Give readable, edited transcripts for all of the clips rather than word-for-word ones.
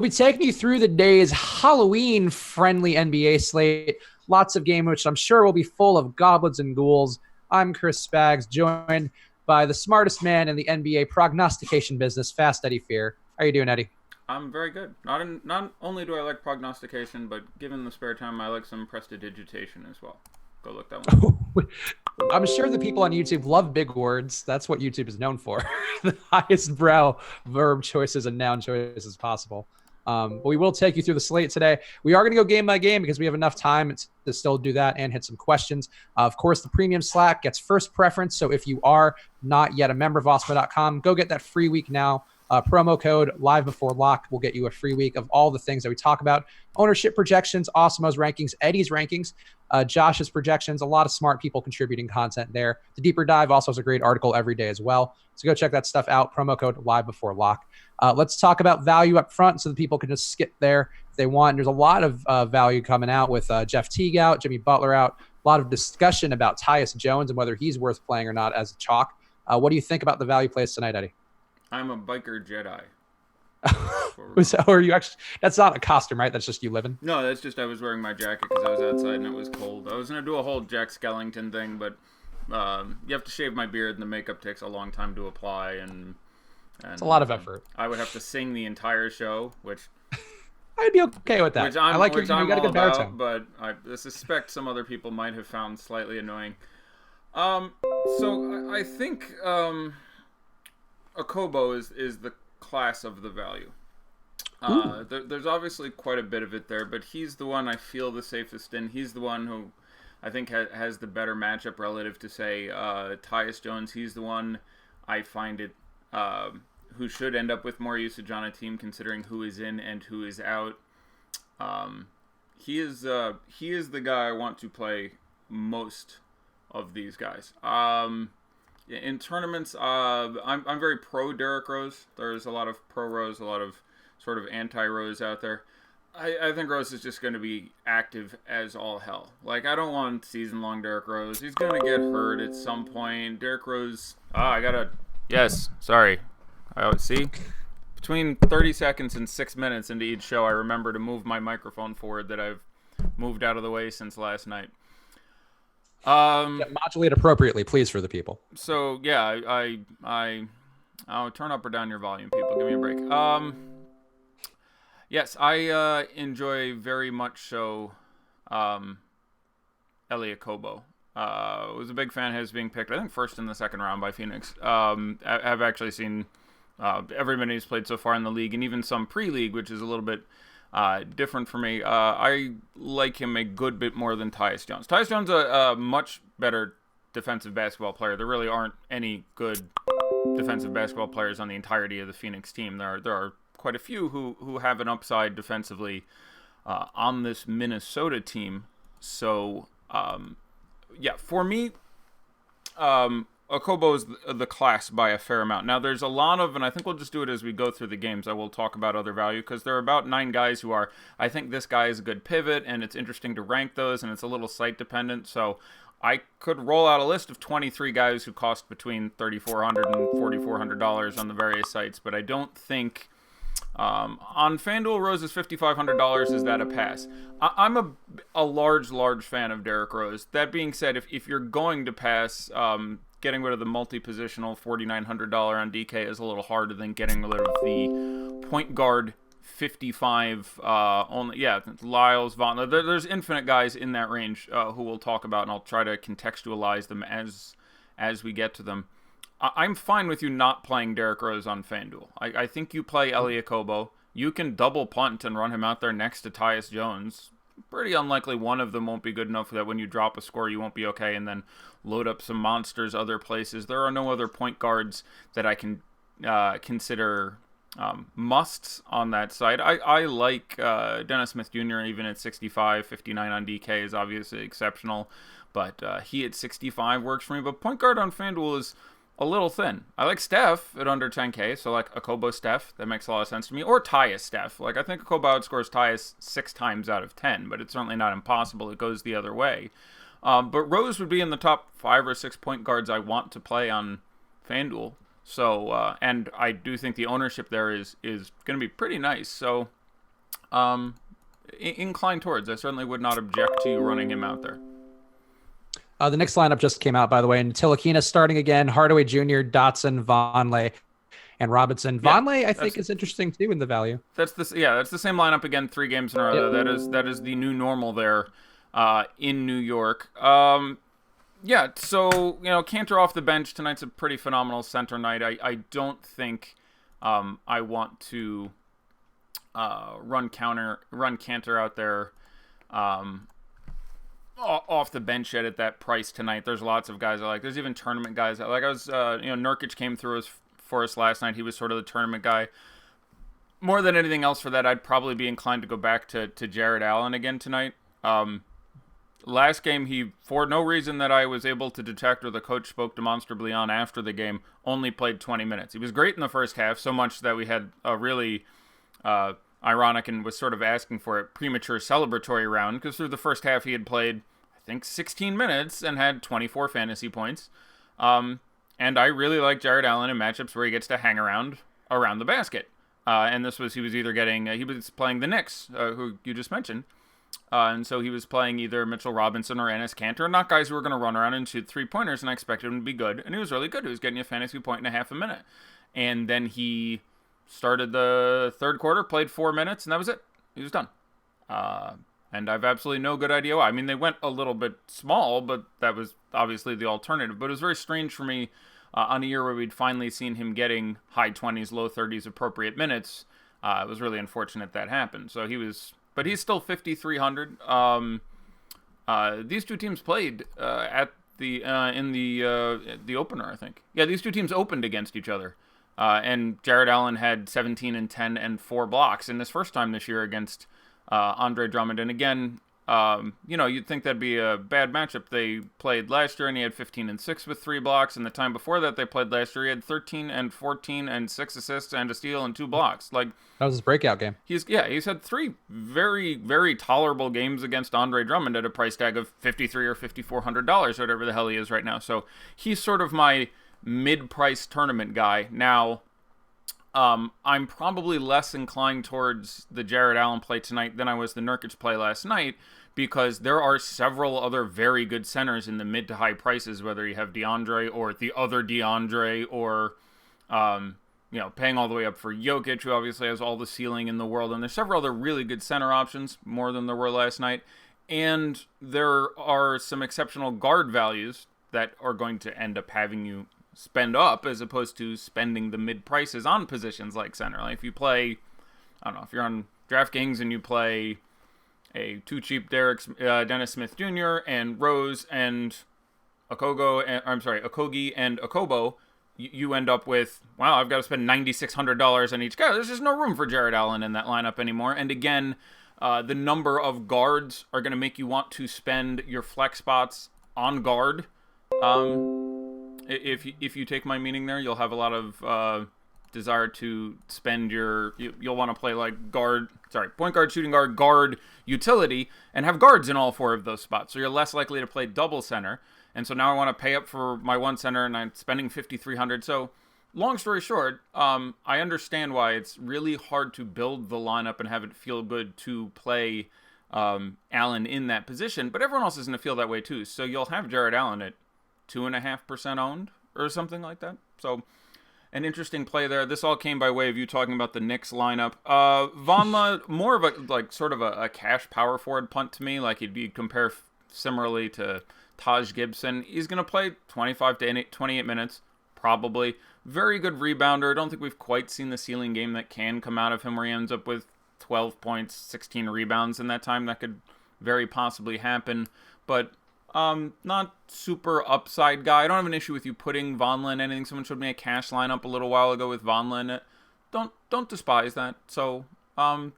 be taking you through the day's Halloween-friendly NBA slate. Lots of games, which I'm sure will be full of goblins and ghouls. I'm Chris Spags, joined by the smartest man in the NBA prognostication business, Fast Eddie Fear. How are you doing, Eddie? I'm very good. Not only do I like prognostication, but given the spare time, I like some prestidigitation as well. Go look that one up. I'm sure the people on YouTube love big words. That's what YouTube is known for. The highest brow verb choices and noun choices possible. But we will take you through the slate today. We are going to go game by game because we have enough time to still do that and hit some questions. Of course, the premium Slack gets first preference. So if you are not yet a member of Osmo.com, go get that free week now. Promo code live before lock will get you a free week of all the things that we talk about. Ownership projections, Osmo's rankings, Eddie's rankings, Josh's projections, a lot of smart people contributing content there. The deeper dive also has a great article every day as well. So go check that stuff out. Promo code live before lock. Let's talk about value up front so that people can just skip there if they want. There's a lot of value coming out with Jeff Teague out, Jimmy Butler out, a lot of discussion about Tyus Jones and whether he's worth playing or not as a chalk. What do you think about the value plays tonight, Eddie? I'm a biker Jedi. So are you actually? That's not a costume, right? That's just you living. No, that's just I was wearing my jacket because I was outside and it was cold. I was gonna do a whole Jack Skellington thing, but you have to shave my beard and the makeup takes a long time to apply, and it's a lot of effort. I would have to sing the entire show, which I'd be okay with that. I like you got a good baritone, but I suspect some other people might have found slightly annoying. So I think Okobo is the class of the value. There's obviously quite a bit of it there, but he's the one I feel the safest in. He's the one who I think has the better matchup relative to, say, Tyus Jones. He's the one I find it who should end up with more usage on a team considering who is in and who is out. He is the guy I want to play most of these guys. In tournaments, I'm very pro Derrick Rose. There's a lot of pro Rose, a lot of sort of anti-Rose out there. I think Rose is just going to be active as all hell. Like, I don't want season-long Derrick Rose. He's going to get hurt at some point. Derrick Rose... Yes, sorry. See? Between 30 seconds and 6 minutes into each show, I remember to move my microphone forward that I've moved out of the way since last night. Modulate appropriately, please, for the people. So yeah, I'll turn up or down your volume, people. Give me a break. Yes, I enjoy very much so Elliot Kobo. Was a big fan of his being picked, I think, first in the second round by Phoenix. I've actually seen every minute he's played so far in the league, and even some pre-league, which is a little bit different for me. I like him a good bit more than Tyus Jones. Tyus Jones is a much better defensive basketball player. There really aren't any good defensive basketball players on the entirety of the Phoenix team. There are quite a few who have an upside defensively on this Minnesota team. So, yeah, for me, Okobo is the class by a fair amount. Now, there's a lot of, and I think we'll just do it as we go through the games. I will talk about other value because there are about 9 guys who are, I think this guy is a good pivot, and it's interesting to rank those, and it's a little site dependent. So I could roll out a list of 23 guys who cost between $3,400 and $4,400 on the various sites, but I don't think on FanDuel, Rose is $5,500. Is that a pass? I'm a large fan of Derrick Rose. That being said, if you're going to pass, getting rid of the multi-positional $4,900 on DK is a little harder than getting rid of the point guard 55 only. Yeah, Lyles, Vaughn. There's infinite guys in that range who we'll talk about, and I'll try to contextualize them as we get to them. I'm fine with you not playing Derrick Rose on FanDuel. I think you play Elliot Kobo. You can double punt and run him out there next to Tyus Jones. Pretty unlikely one of them won't be good enough that when you drop a score you won't be okay, and then load up some monsters other places. There are no other point guards that I can consider musts on that side. I like Dennis Smith Jr. even at 65, 59 on DK is obviously exceptional, but he at 65 works for me. But point guard on FanDuel is a little thin. I like Steph at under 10K, so like Okobo Steph, that makes a lot of sense to me, or Tyus Steph. Like, I think Okobo outscores Tyus 6 times out of 10, but it's certainly not impossible. It goes the other way. But Rose would be in the top 5 or 6 point guards I want to play on FanDuel. So, and I do think the ownership there is going to be pretty nice. So, inclined towards. I certainly would not object to you running him out there. The next lineup just came out, by the way, and Tilakina starting again, Hardaway Jr., Dotson, Vonleh, and Robinson. Yeah, Vonleh, I think, is interesting too in the value. That's the same lineup again, 3 games in a row. Yep. That is the new normal there in New York. Yeah, so Cantor off the bench tonight's a pretty phenomenal center night. I don't think I want to run Cantor out there off the bench yet at that price tonight. There's lots of guys I like. There's even tournament guys I like. Nurkic came through for us last night. He was sort of the tournament guy. More than anything else for that, I'd probably be inclined to go back to Jared Allen again tonight. Last game, he, for no reason that I was able to detect or the coach spoke demonstrably on after the game, only played 20 minutes. He was great in the first half, so much that we had a really ironic and was sort of asking for it premature celebratory round, because through the first half he had played, I think, 16 minutes and had 24 fantasy points. And I really like Jared Allen in matchups where he gets to hang around the basket. And he was playing the Knicks, who you just mentioned. And so he was playing either Mitchell Robinson or Enes Kanter, not guys who were going to run around and shoot 3-pointers, and I expected him to be good. And he was really good. He was getting you a fantasy point and a half a minute. And then he started the third quarter, played 4 minutes, and that was it. He was done. And I've absolutely no good idea why. I mean, they went a little bit small, but that was obviously the alternative. But it was very strange for me on a year where we'd finally seen him getting high 20s, low 30s appropriate minutes. It was really unfortunate that happened. So but he's still 5,300. These two teams played at in the opener, I think. Yeah, these two teams opened against each other. And Jared Allen had 17 and 10 and 4 blocks in his first time this year against Andre Drummond. And again, you'd think that'd be a bad matchup. They played last year and he had 15 and 6 with 3 blocks. And the time before that they played last year, he had 13 and 14 and 6 assists and a steal and 2 blocks. Like, that was his breakout game. He's had 3 very, very tolerable games against Andre Drummond at a price tag of $5,300 or $5,400, whatever the hell he is right now. So he's sort of my mid-price tournament guy. Now, I'm probably less inclined towards the Jared Allen play tonight than I was the Nurkic play last night, because there are several other very good centers in the mid to high prices, whether you have DeAndre or the other DeAndre or, paying all the way up for Jokic, who obviously has all the ceiling in the world. And there's several other really good center options, more than there were last night. And there are some exceptional guard values that are going to end up having you spend up as opposed to spending the mid prices on positions like center. Like if you play, I don't know, if you're on DraftKings and you play a too cheap Dennis Smith Jr. and Rose and Okogie and Okobo, you end up with, wow, I've got to spend $9,600 on each guy. There's just no room for Jared Allen in that lineup anymore. And again, the number of guards are going to make you want to spend your flex spots on guard. If you take my meaning there, you'll have a lot of desire to spend you'll want to play like point guard, shooting guard, utility, and have guards in all 4 of those spots. So you're less likely to play double center. And so now I want to pay up for my one center, and I'm spending $5,300. So long story short, I understand why it's really hard to build the lineup and have it feel good to play Allen in that position. But everyone else is going to feel that way too. So you'll have Jared Allen at 2.5% owned or something like that. So an interesting play there. This all came by way of you talking about the Knicks lineup. Vonleh, more of a cash power forward punt to me. Like he'd compare similarly to Taj Gibson. He's going to play 25 to 28 minutes, probably. Very good rebounder. I don't think we've quite seen the ceiling game that can come out of him where he ends up with 12 points, 16 rebounds in that time. That could very possibly happen. But not super upside guy. I don't have an issue with you putting Vonleh in anything. Someone showed me a cash lineup a little while ago with Vonleh in it. Don't despise that. So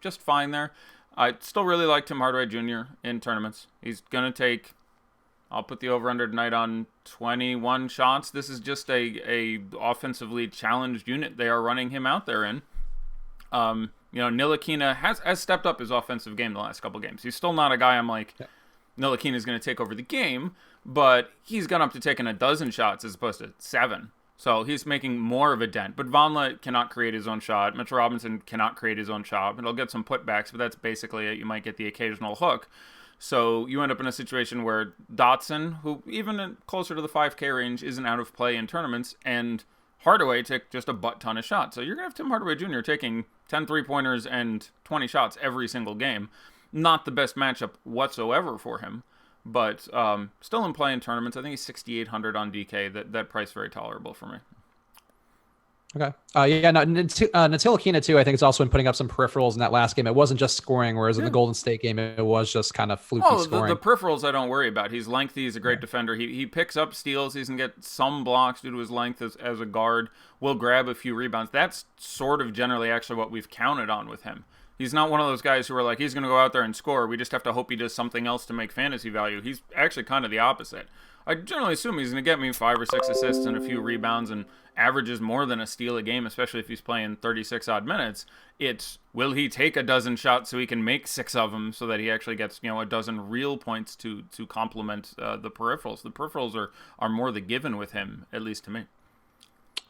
just fine there. I still really like Tim Hardaway Jr. in tournaments. He's going to take, I'll put the over-under tonight on 21 shots. This is just a offensively challenged unit they are running him out there in. Ntilikina has stepped up his offensive game the last couple games. He's still not a guy I'm like, Ntilikina is going to take over the game, but he's gone up to taking a dozen shots as opposed to 7. So he's making more of a dent. But Vonleh cannot create his own shot. Mitchell Robinson cannot create his own shot. He'll get some putbacks, but that's basically it. You might get the occasional hook. So you end up in a situation where Dotson, who even closer to the 5K range, isn't out of play in tournaments, and Hardaway took just a butt ton of shots. So you're going to have Tim Hardaway Jr. taking 10 three-pointers and 20 shots every single game. Not the best matchup whatsoever for him, but still in play in tournaments. I think he's 6,800 on DK. That price very tolerable for me. Okay. Yeah, no, Ntilikina too, I think, is also been putting up some peripherals in that last game. It wasn't just scoring, whereas in the Golden State game, it was just kind of fluky scoring. The peripherals I don't worry about. He's lengthy. He's a great defender. He picks up steals. He can get some blocks due to his length as a guard. Will grab a few rebounds. That's sort of generally actually what we've counted on with him. He's not one of those guys who are like, he's going to go out there and score. We just have to hope he does something else to make fantasy value. He's actually kind of the opposite. I generally assume he's going to get me 5 or 6 assists and a few rebounds and averages more than a steal a game, especially if he's playing 36-odd minutes. It's, will he take a dozen shots so he can make 6 of them so that he actually gets, a dozen real points to complement the peripherals. The peripherals are more the given with him, at least to me.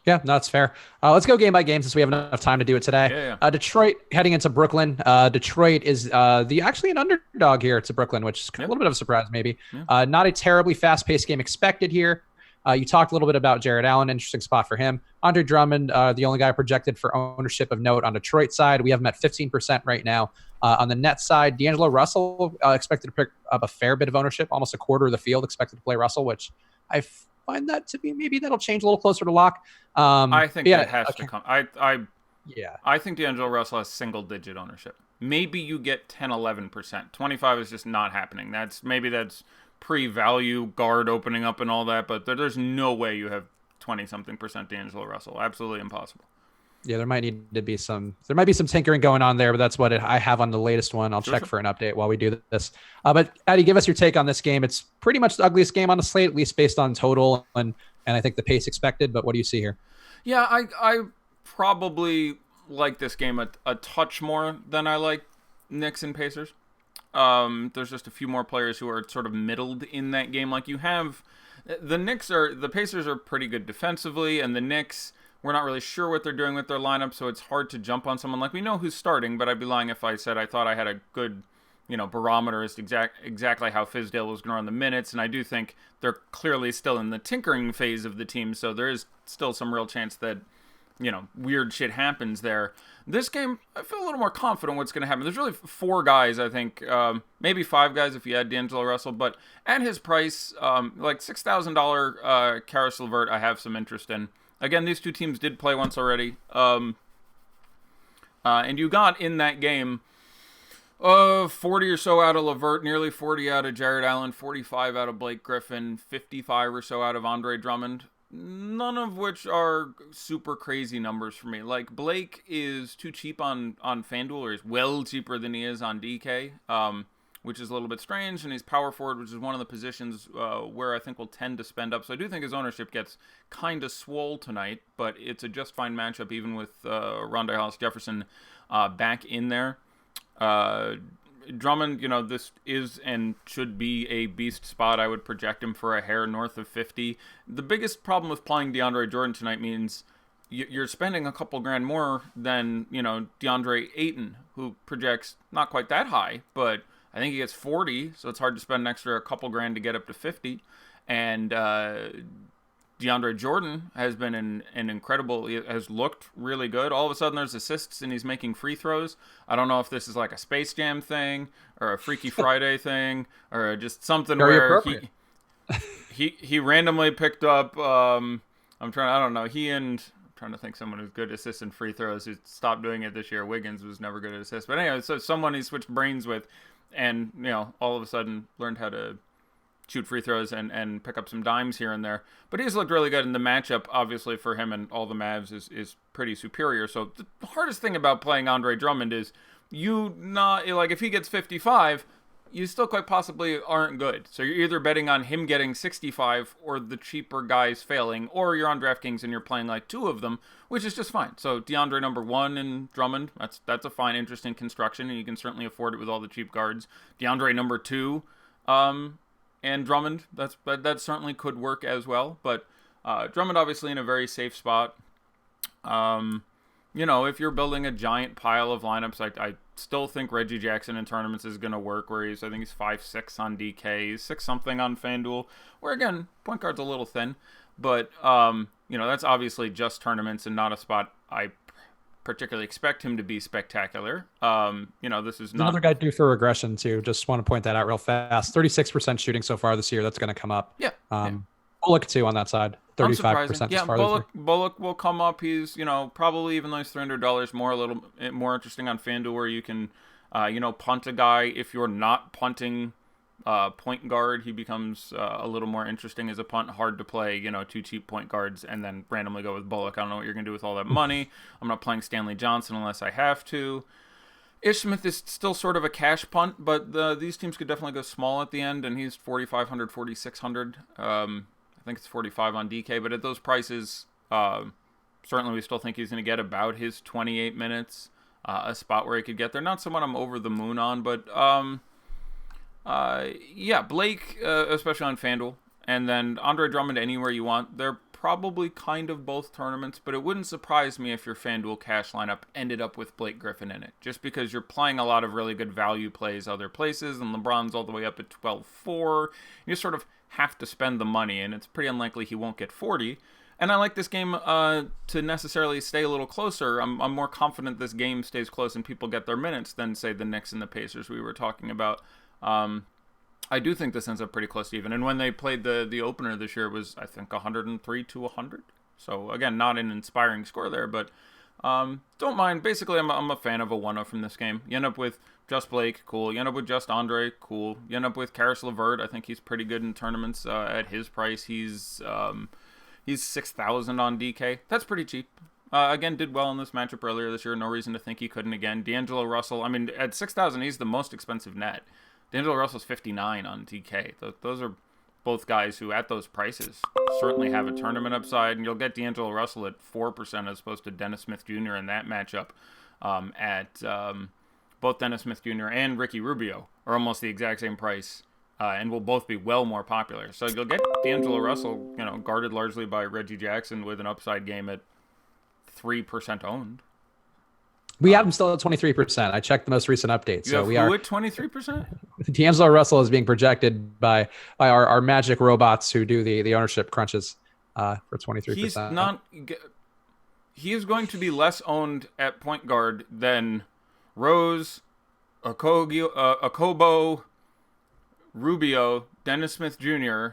Yeah, no, that's fair. Let's go game by game since we have enough time to do it today. Yeah. Detroit heading into Brooklyn. Detroit is actually an underdog here to Brooklyn, which is a little bit of a surprise maybe. Yeah. Not a terribly fast-paced game expected here. You talked a little bit about Jared Allen, interesting spot for him. Andre Drummond, the only guy projected for ownership of note on Detroit's side. We have him at 15% right now. On the Nets side, D'Angelo Russell expected to pick up a fair bit of ownership, almost a quarter of the field expected to play Russell, which I find that to be, maybe that'll change a little closer to lock. I think that has to come. I think D'Angelo Russell has single-digit ownership. Maybe you get 10, 11%. 25 is just not happening. That's pre-value guard opening up and all that, but there's no way you have 20-something% D'Angelo Russell. Absolutely impossible. Yeah, there might be some tinkering going on there, but that's what I have on the latest one. I'll check for an update while we do this. But Addy, give us your take on this game. It's pretty much the ugliest game on the slate, at least based on total and I think the pace expected. But what do you see here? Yeah, I probably like this game a touch more than I like Knicks and Pacers. There's just a few more players who are sort of middled in that game. Like you have the Pacers are pretty good defensively, and the Knicks, we're not really sure what they're doing with their lineup, so it's hard to jump on someone. Like, we know who's starting, but I'd be lying if I said I thought I had a good, barometer as to exactly how Fizdale was going to run the minutes, and I do think they're clearly still in the tinkering phase of the team, so there is still some real chance that, weird shit happens there. This game, I feel a little more confident what's going to happen. There's really 4 guys, I think, maybe 5 guys if you add D'Angelo Russell, but at his price, like $6,000 Karis LeVert, I have some interest in. Again, these two teams did play once already. And you got in that game 40 or so out of LeVert, nearly 40 out of Jared Allen, 45 out of Blake Griffin, 55 or so out of Andre Drummond. None of which are super crazy numbers for me. Like, Blake is too cheap on FanDuel, or he's well cheaper than he is on DK. Which is a little bit strange, and he's power forward, which is one of the positions where I think we'll tend to spend up. So I do think his ownership gets kind of swole tonight, but it's a just fine matchup, even with Rondé Hollis-Jefferson back in there. Drummond, this is and should be a beast spot. I would project him for a hair north of 50. The biggest problem with playing DeAndre Jordan tonight means you're spending a couple grand more than, DeAndre Ayton, who projects not quite that high, but I think he gets 40, so it's hard to spend an extra couple grand to get up to 50. And DeAndre Jordan has been an incredible, has looked really good. All of a sudden there's assists and he's making free throws. I don't know if this is like a Space Jam thing or a Freaky Friday thing or just something where he randomly picked up, I'm trying to think someone who's good at assists and free throws who stopped doing it this year. Wiggins was never good at assists. But anyway, so someone he switched brains with and, all of a sudden learned how to shoot free throws and pick up some dimes here and there. But he's looked really good, and the matchup, obviously, for him and all the Mavs is pretty superior. So the hardest thing about playing Andre Drummond is if he gets 55, you still quite possibly aren't good. So you're either betting on him getting 65 or the cheaper guys failing, or you're on DraftKings and you're playing like 2 of them, which is just fine. So DeAndre number 1 and Drummond, that's a fine, interesting construction, and you can certainly afford it with all the cheap guards. DeAndre number 2, and Drummond, that certainly could work as well. But Drummond obviously in a very safe spot. If you're building a giant pile of lineups, I still think Reggie Jackson in tournaments is going to work, where I think he's 5'6" on DK, he's 6-something on FanDuel, where again, point guard's a little thin, but, that's obviously just tournaments and not a spot I particularly expect him to be spectacular. This is not... Another guy due for regression, too. Just want to point that out real fast. 36% shooting so far this year. That's going to come up. Yeah. Bullock, too, on that side. 35%. Yeah, Bullock will come up. He's, probably, even though he's $300 more, a little more interesting on FanDuel, where you can, punt a guy. If you're not punting point guard, he becomes a little more interesting as a punt. Hard to play, 2 cheap point guards and then randomly go with Bullock. I don't know what you're going to do with all that money. I'm not playing Stanley Johnson unless I have to. Ish Smith is still sort of a cash punt, but these teams could definitely go small at the end, and he's 4,500, 4,600. I think it's 45 on DK, but at those prices, certainly we still think he's going to get about his 28 minutes, a spot where he could get there. Not someone I'm over the moon on, but Blake, especially on FanDuel, and then Andre Drummond anywhere you want. They're probably kind of both tournaments, but it wouldn't surprise me if your FanDuel cash lineup ended up with Blake Griffin in it, just because you're playing a lot of really good value plays other places, and LeBron's all the way up at 12-4. You sort of have to spend the money, and it's pretty unlikely he won't get 40. And I like this game to necessarily stay a little closer. I'm more confident this game stays close and people get their minutes than, say, the Knicks and the Pacers we were talking about. I do think this ends up pretty close to even. And when they played the opener this year, it was, I think, 103-100. So, again, not an inspiring score there, but don't mind. Basically, I'm a fan of a 1-0 from this game. You end up with just Blake, cool. You end up with just Andre, cool. You end up with Karis LeVert. I think he's pretty good in tournaments at his price. He's 6,000 on DK. That's pretty cheap. Again, did well in this matchup earlier this year. No reason to think he couldn't again. D'Angelo Russell, at 6,000, he's the most expensive net. D'Angelo Russell's 59 on DK. Those are both guys who, at those prices, certainly have a tournament upside. And you'll get D'Angelo Russell at 4% as opposed to Dennis Smith Jr. in that matchup both Dennis Smith Jr. and Ricky Rubio are almost the exact same price and will both be well more popular. So you'll get D'Angelo Russell, guarded largely by Reggie Jackson with an upside game at 3% owned. We have him still at 23%. I checked the most recent update. So we are at 23%? D'Angelo Russell is being projected by our magic robots who do the ownership crunches for 23%. He is going to be less owned at point guard than Rose, Okobo, Rubio, Dennis Smith Jr.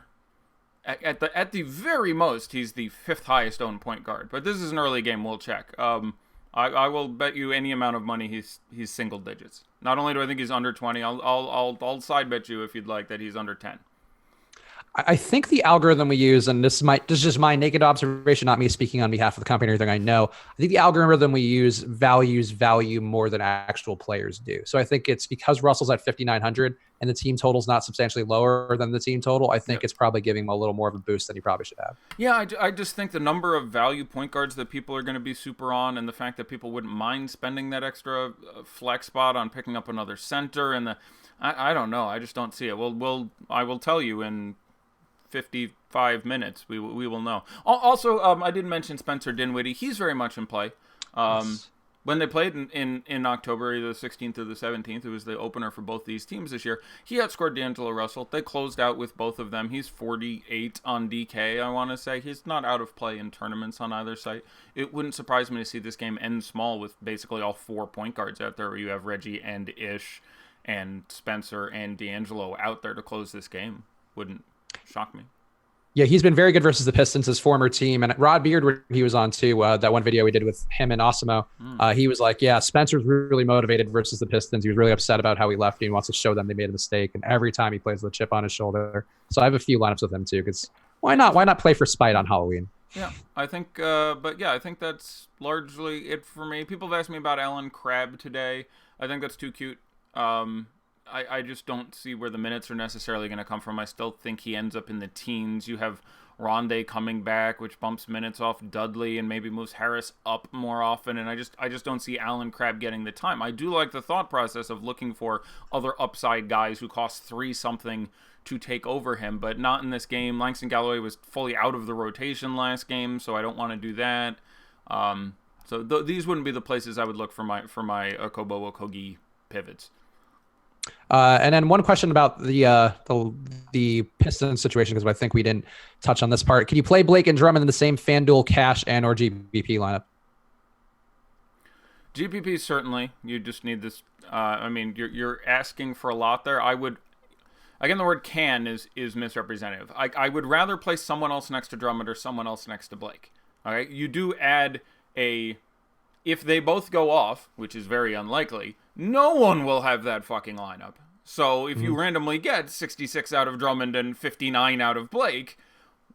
At the very most, he's the 5th highest owned point guard. But this is an early game. We'll check. I will bet you any amount of money he's single digits. Not only do I think he's under 20, I'll side bet you if you'd like that he's under 10. I think the algorithm we use, and this is just my naked observation, not me speaking on behalf of the company or anything I know. I think the algorithm we use values value more than actual players do. So I think it's because Russell's at 5,900 and the team total's not substantially lower than the team total. I think it's probably giving him a little more of a boost than he probably should have. Yeah, I just think the number of value point guards that people are going to be super on, and the fact that people wouldn't mind spending that extra flex spot on picking up another center, and I don't know. I just don't see it. I will tell you in 55 minutes we will know. Also, I didn't mention Spencer Dinwiddie. He's very much in play. Yes. When they played in October, either the 16th or the 17th, it was the opener for both these teams this year. He outscored D'Angelo Russell. They closed out with both of them. He's 48 on DK, I want to say. He's not out of play in tournaments on either site. It wouldn't surprise me to see this game end small with basically all 4 point guards out there, where you have Reggie and Ish and Spencer and D'Angelo out there to close this game. Wouldn't shock me. Yeah, he's been very good versus the Pistons, his former team. And Rod Beard, where he was on too, that one video we did with him and Osimo, he was like, yeah, Spencer's really motivated versus the Pistons. He was really upset about how he left. He wants to show them they made a mistake. And every time he plays with a chip on his shoulder. So I have a few lineups with him too, because why not? Why not play for spite on Halloween? Yeah, I think, I think that's largely it for me. People have asked me about Alan Crabb today. I think that's too cute. I just don't see where the minutes are necessarily going to come from. I still think he ends up in the teens. You have Rondé coming back, which bumps minutes off Dudley and maybe moves Harris up more often. And I just don't see Allen Crabbe getting the time. I do like the thought process of looking for other upside guys who cost 3 something to take over him, but not in this game. Langston Galloway was fully out of the rotation last game, so I don't want to do that. So these wouldn't be the places I would look for my Okobo Okogie pivots. And then one question about the Pistons situation, because I think we didn't touch on this part. Can you play Blake and Drummond in the same FanDuel cash and or GPP lineup? GPP certainly. You just need this. I mean, you're asking for a lot there. I would. Again, the word "can" is misrepresentative. I would rather play someone else next to Drummond or someone else next to Blake. All right, you do add a. If they both go off, which is very unlikely, no one will have that fucking lineup. So if you randomly get 66 out of Drummond and 59 out of Blake,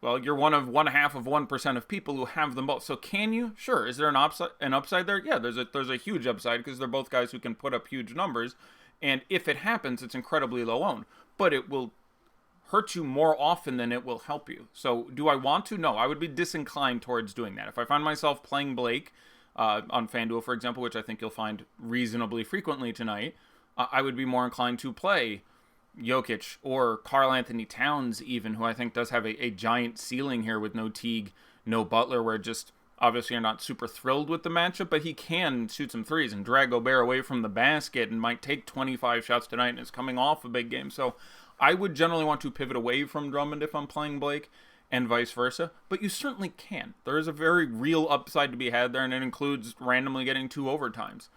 well, you're one of 1/2% of people who have them both. So can you? Sure. Is there an upside there? Yeah, there's a huge upside because they're both guys who can put up huge numbers. And if it happens, it's incredibly low owned. But it will hurt you more often than it will help you. So do I want to? No, I would be disinclined towards doing that. If I find myself playing Blake on FanDuel, for example, which I think you'll find reasonably frequently tonight, I would be more inclined to play Jokic or Karl Anthony Towns even, who I think does have a giant ceiling here with no Teague, no Butler, where just obviously you're not super thrilled with the matchup, but he can shoot some threes and drag Gobert away from the basket and might take 25 shots tonight and is coming off a big game. So I would generally want to pivot away from Drummond if I'm playing Blake, and vice versa, but you certainly can. There is a very real upside to be had there, and it includes randomly getting 2 overtimes.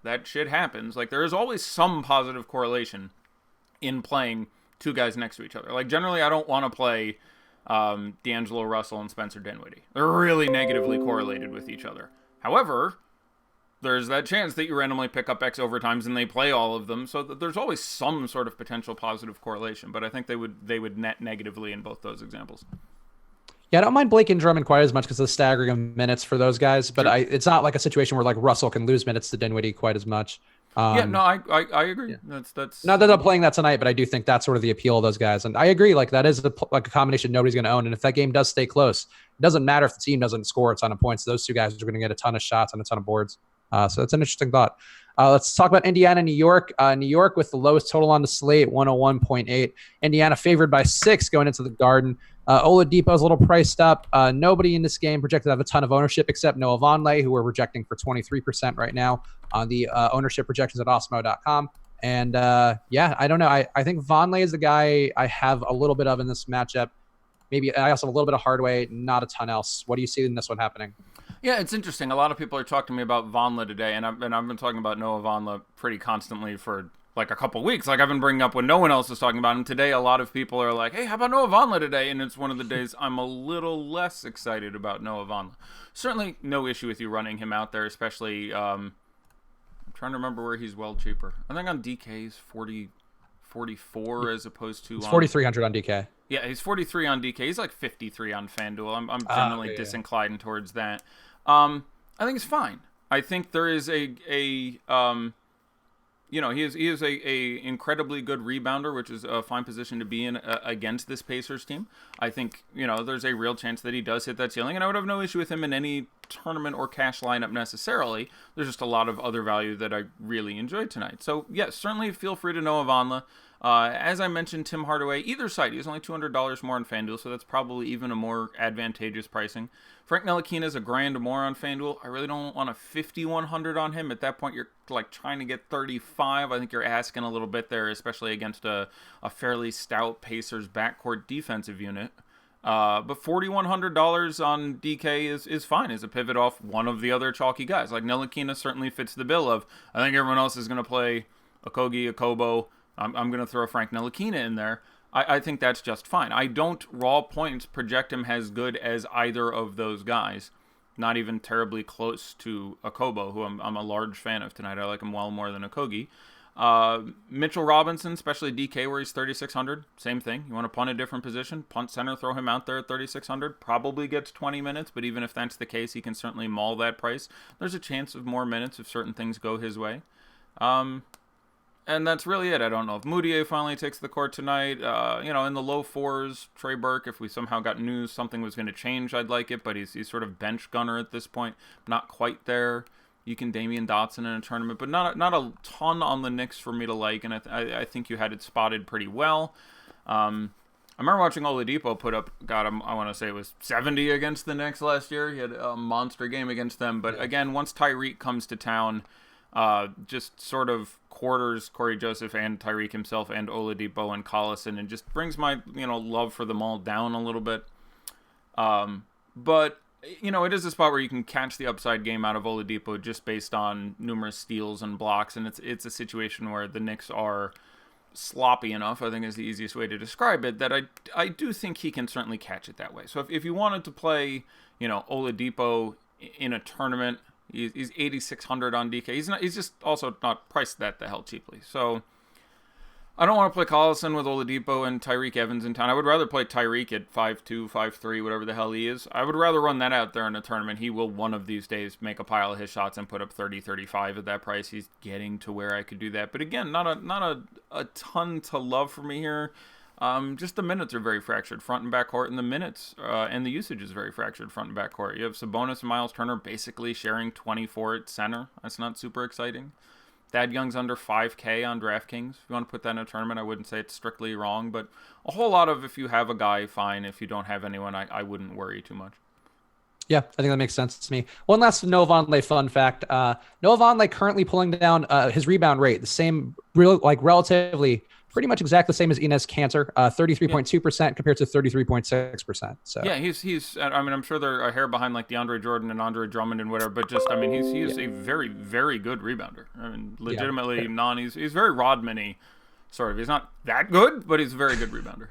That shit happens. Like, there is always some positive correlation in playing 2 guys next to each other. Like, generally, I don't want to play D'Angelo Russell and Spencer Dinwiddie. They're really negatively correlated with each other. However, there's that chance that you randomly pick up X overtimes and they play all of them, so that there's always some sort of potential positive correlation, but I think they would net negatively in both those examples. Yeah, I don't mind Blake and Drummond quite as much because of the staggering of minutes for those guys, but it's not like a situation where like Russell can lose minutes to Dinwiddie quite as much. I agree. Yeah. That's not that I'm playing that tonight, but I do think that's sort of the appeal of those guys, and I agree. Like that is like a combination nobody's going to own, and if that game does stay close, it doesn't matter if the team doesn't score a ton of points. Those 2 guys are going to get a ton of shots and a ton of boards. So that's an interesting thought. Let's talk about Indiana, New York. New York with the lowest total on the slate, 101.8. Indiana favored by 6 going into the Garden. Oladipo's a little priced up. Nobody in this game projected to have a ton of ownership except Noah Vonleh, who we're projecting for 23% right now on the ownership projections at Osmo.com. And I don't know. I think Vonleh is the guy I have a little bit of in this matchup. Maybe I also have a little bit of Hardaway, not a ton else. What do you see in this one happening? Yeah, it's interesting. A lot of people are talking to me about Vonleh today, and I've been talking about Noah Vonleh pretty constantly for like a couple weeks. Like I've been bringing up when no one else is talking about him. Today, a lot of people are like, "Hey, how about Noah Vonleh today?" And it's one of the days I'm a little less excited about Noah Vonleh. Certainly, no issue with you running him out there, especially. I'm trying to remember where he's well cheaper. I think on DK he's 44 as opposed to 4,300 on DK. Yeah, he's 43 on DK. He's like 53 on FanDuel. I'm generally disinclined towards that. I think it's fine. I think there is he is a incredibly good rebounder, which is a fine position to be in against this Pacers team. I think, there's a real chance that he does hit that ceiling, and I would have no issue with him in any tournament or cash lineup necessarily. There's just a lot of other value that I really enjoyed tonight. So, yes, certainly feel free to Noah Vonleh. As I mentioned, Tim Hardaway, either side, he's only $200 more on FanDuel, so that's probably even a more advantageous pricing. Frank Ntilikina is $1,000 more on FanDuel. I really don't want a $5,100 on him. At that point, you're like trying to get 35. I think you're asking a little bit there, especially against a fairly stout Pacers backcourt defensive unit. But $4,100 on DK is fine as a pivot off one of the other chalky guys. Like Ntilikina certainly fits the bill of, I think everyone else is going to play Okogie, Okobo. I'm going to throw Frank Ntilikina in there. I think that's just fine. I don't raw points project him as good as either of those guys. Not even terribly close to Okobo, who I'm a large fan of tonight. I like him well more than Okogie. Mitchell Robinson, especially DK, where he's 3,600. Same thing. You want to punt a different position, punt center, throw him out there at 3,600. Probably gets 20 minutes, but even if that's the case, he can certainly maul that price. There's a chance of more minutes if certain things go his way. And that's really it. I don't know if Moutier finally takes the court tonight. In the low fours, Trey Burke, if we somehow got news something was going to change, I'd like it. But he's sort of bench gunner at this point. Not quite there. You can Damian Dotson in a tournament, but not a ton on the Knicks for me to like. And I think you had it spotted pretty well. I remember watching Oladipo put up, I want to say it was 70 against the Knicks last year. He had a monster game against them. But again, once Tyreek comes to town, just sort of quarters Corey Joseph and Tyreek himself and Oladipo and Collison, and just brings my love for them all down a little bit. But it is a spot where you can catch the upside game out of Oladipo just based on numerous steals and blocks, and it's a situation where the Knicks are sloppy enough, I think is the easiest way to describe it, that I do think he can certainly catch it that way. So if you wanted to play Oladipo in a tournament, he's 8,600 on DK. He's just also not priced that the hell cheaply. So I don't want to play Collison with Oladipo and Tyreek Evans in town. I would rather play Tyreek at 5'2", 5'3", whatever the hell he is. I would rather run that out there in a tournament. He will one of these days make a pile of his shots and put up 30, 35 at that price. He's getting to where I could do that. But again, not a ton to love for me here. Just the minutes are very fractured, front and back court, and the minutes and the usage is very fractured, front and back court. You have Sabonis and Miles Turner basically sharing 24 at center. That's not super exciting. Thad Young's under 5K on DraftKings. If you want to put that in a tournament, I wouldn't say it's strictly wrong, but a whole lot of, if you have a guy, fine. If you don't have anyone, I wouldn't worry too much. Yeah, I think that makes sense to me. One last Noah Vonleh fun fact. Noah Vonleh currently pulling down his rebound rate, the same, relatively, pretty much exactly the same as Enes Kanter, 33.2% compared to 33.6%. So yeah, he's. I mean, I'm sure they're a hair behind like DeAndre Jordan and Andre Drummond and whatever, but just, I mean, he is a very, very good rebounder. I mean, legitimately he's very Rodman-y, sort of. He's not that good, but he's a very good rebounder.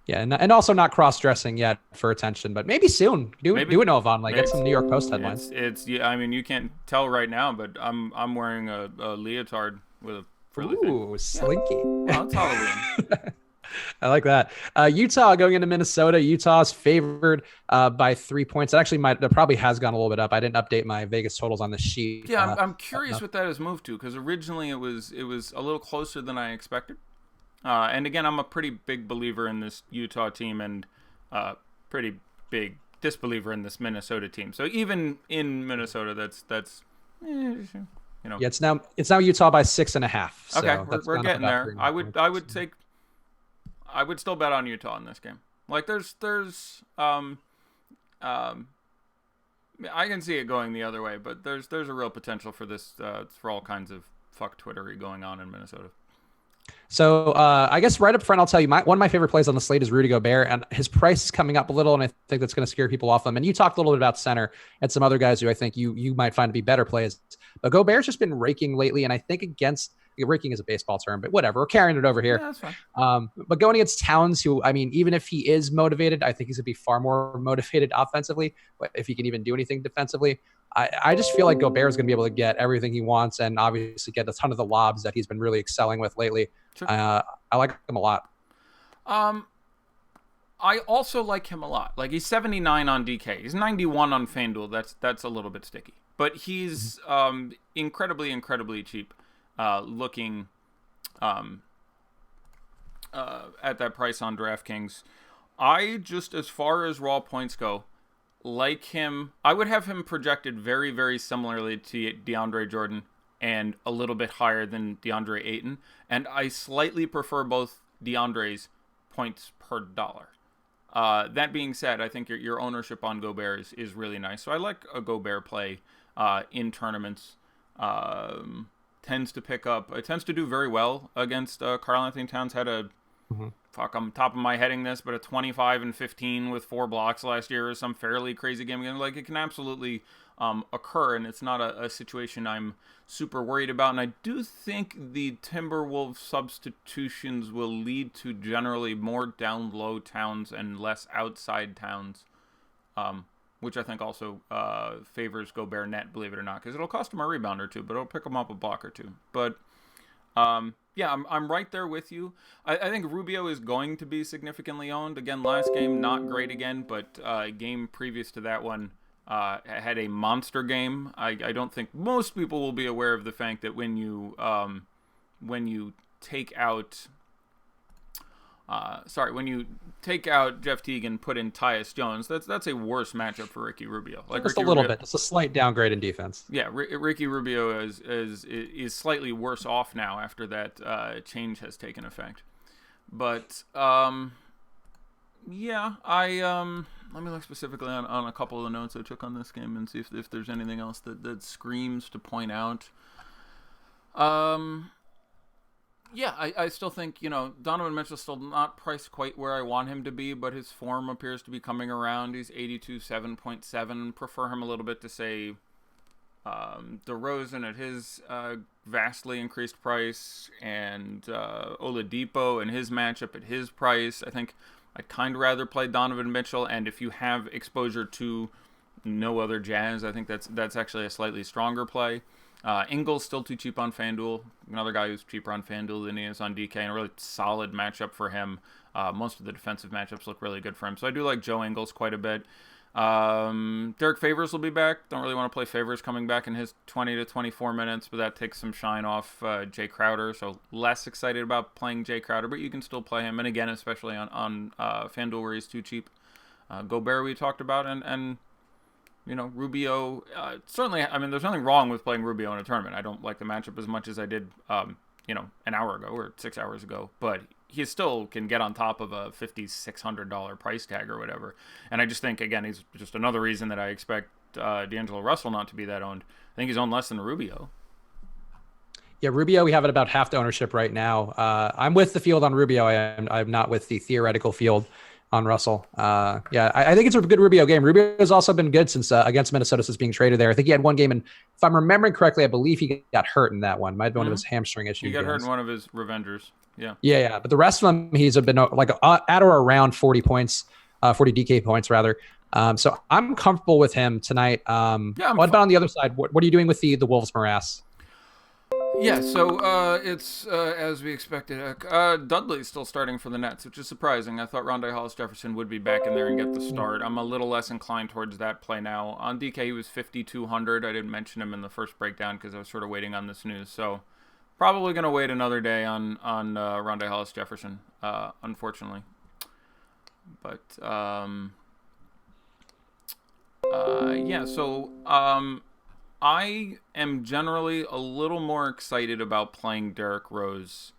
Yeah, and also not cross-dressing yet for attention, but maybe soon. Do a Noah Vonleh, get some New York Post headlines. Yeah, I mean, you can't tell right now, but I'm wearing a leotard with a frilly thing. Ooh, slinky. Oh, it's Halloween. I like that. Utah going into Minnesota. Utah's favored by 3 points. That probably has gone a little bit up. I didn't update my Vegas totals on the sheet. Yeah, I'm curious what that has moved to, because originally it was a little closer than I expected. And again, I'm a pretty big believer in this Utah team and pretty big disbeliever in this Minnesota team. So even in Minnesota, that's Yeah, it's now Utah by 6.5. So okay, we're getting there. I would still bet on Utah in this game. Like there's I can see it going the other way, but there's a real potential for this for all kinds of fuck Twittery going on in Minnesota. So I guess right up front, I'll tell you, one of my favorite plays on the slate is Rudy Gobert, and his price is coming up a little, and I think that's going to scare people off him. And you talked a little bit about center and some other guys who I think you might find to be better plays. But Gobert's just been raking lately, and I think raking is a baseball term, but whatever, we're carrying it over here. Yeah, that's fine. But going against Towns, who, I mean, even if he is motivated, I think he's going to be far more motivated offensively, if he can even do anything defensively. I just feel like Gobert is going to be able to get everything he wants and obviously get a ton of the lobs that he's been really excelling with lately. Sure. I like him a lot. I also like him a lot. Like, he's 79 on DK. He's 91 on FanDuel. That's a little bit sticky. But he's incredibly, incredibly cheap looking at that price on DraftKings. I just, as far as raw points go, like him. I would have him projected very, very similarly to DeAndre Jordan and a little bit higher than DeAndre Ayton. And I slightly prefer both DeAndre's points per dollar. That being said, I think your ownership on Gobert is really nice. So I like a Gobert play in tournaments. Tends to do very well against Karl-Anthony Towns. Had a I'm top of my heading this, but a 25 and 15 with 4 blocks last year is some fairly crazy game. Like, it can absolutely occur, and it's not a situation I'm super worried about. And I do think the Timberwolves substitutions will lead to generally more down low Towns and less outside Towns, which I think also favors Gobert net, believe it or not, because it'll cost him a rebound or two, but it'll pick him up a block or two. But yeah, I'm right there with you. I think Rubio is going to be significantly owned. Again, last game, not great again, but game previous to that one had a monster game. I don't think most people will be aware of the fact that when you when you take out when you take out Jeff Teague and put in Tyus Jones, that's a worse matchup for Ricky Rubio. Like Just Ricky a little Rubio, bit. It's a slight downgrade in defense. yeah, Ricky Rubio is slightly worse off now after that change has taken effect. But yeah, let me look specifically on a couple of the notes I took on this game and see if there's anything else that screams to point out. Yeah, I still think, Donovan Mitchell's still not priced quite where I want him to be, but his form appears to be coming around. He's 82.7. Prefer him a little bit to, say, DeRozan at his vastly increased price, and Oladipo and his matchup at his price. I think I'd kind of rather play Donovan Mitchell, and if you have exposure to no other Jazz, I think that's actually a slightly stronger play. Ingles still too cheap on FanDuel. Another guy who's cheaper on FanDuel than he is on DK, and a really solid matchup for him. Most of the defensive matchups look really good for him. So I do like Joe Ingles quite a bit. Derek Favors will be back. Don't really want to play Favors coming back in his 20 to 24 minutes, but that takes some shine off Jay Crowder. So less excited about playing Jay Crowder, but you can still play him. And again, especially on FanDuel where he's too cheap. Gobert we talked about, and Rubio, certainly, there's nothing wrong with playing Rubio in a tournament. I don't like the matchup as much as I did, an hour ago or 6 hours ago, but he still can get on top of a $5,600 price tag or whatever. And I just think, again, he's just another reason that I expect D'Angelo Russell not to be that owned. I think he's owned less than Rubio. Yeah, Rubio, we have at about half the ownership right now. I'm with the field on Rubio. I'm not with the theoretical field on Russell. I think it's a good Rubio game. Rubio has also been good since against Minnesota since being traded there. I think he had one game, and if I'm remembering correctly, I believe he got hurt in that one. Might have been one of his hamstring issues. He got hurt in one of his Revengers. Yeah. Yeah. But the rest of them, he's been like at or around 40 points, 40 DK points rather. So I'm comfortable with him tonight. What about on the other side? What are you doing with the Wolves morass? Yeah, so it's as we expected. Dudley's still starting for the Nets, which is surprising. I thought Rondé Hollis-Jefferson would be back in there and get the start. I'm a little less inclined towards that play now. On DK, he was 5,200. I didn't mention him in the first breakdown because I was sort of waiting on this news. So probably going to wait another day on Rondé Hollis-Jefferson, unfortunately. But, I am generally a little more excited about playing Derrick Rose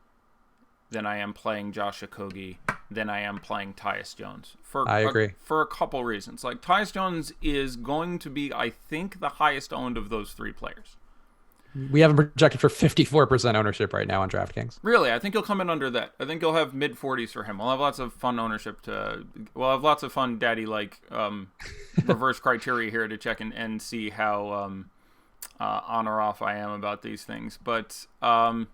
than I am playing Josh Okogie, than I am playing Tyus Jones. I agree. For a couple reasons. Like, Tyus Jones is going to be, I think, the highest owned of those three players. We have him projected for 54% ownership right now on DraftKings. Really? I think he'll come in under that. I think he'll have mid-40s for him. We'll have lots of fun ownership we'll have lots of fun daddy-like reverse criteria here to check and see how on or off I am about these things. But I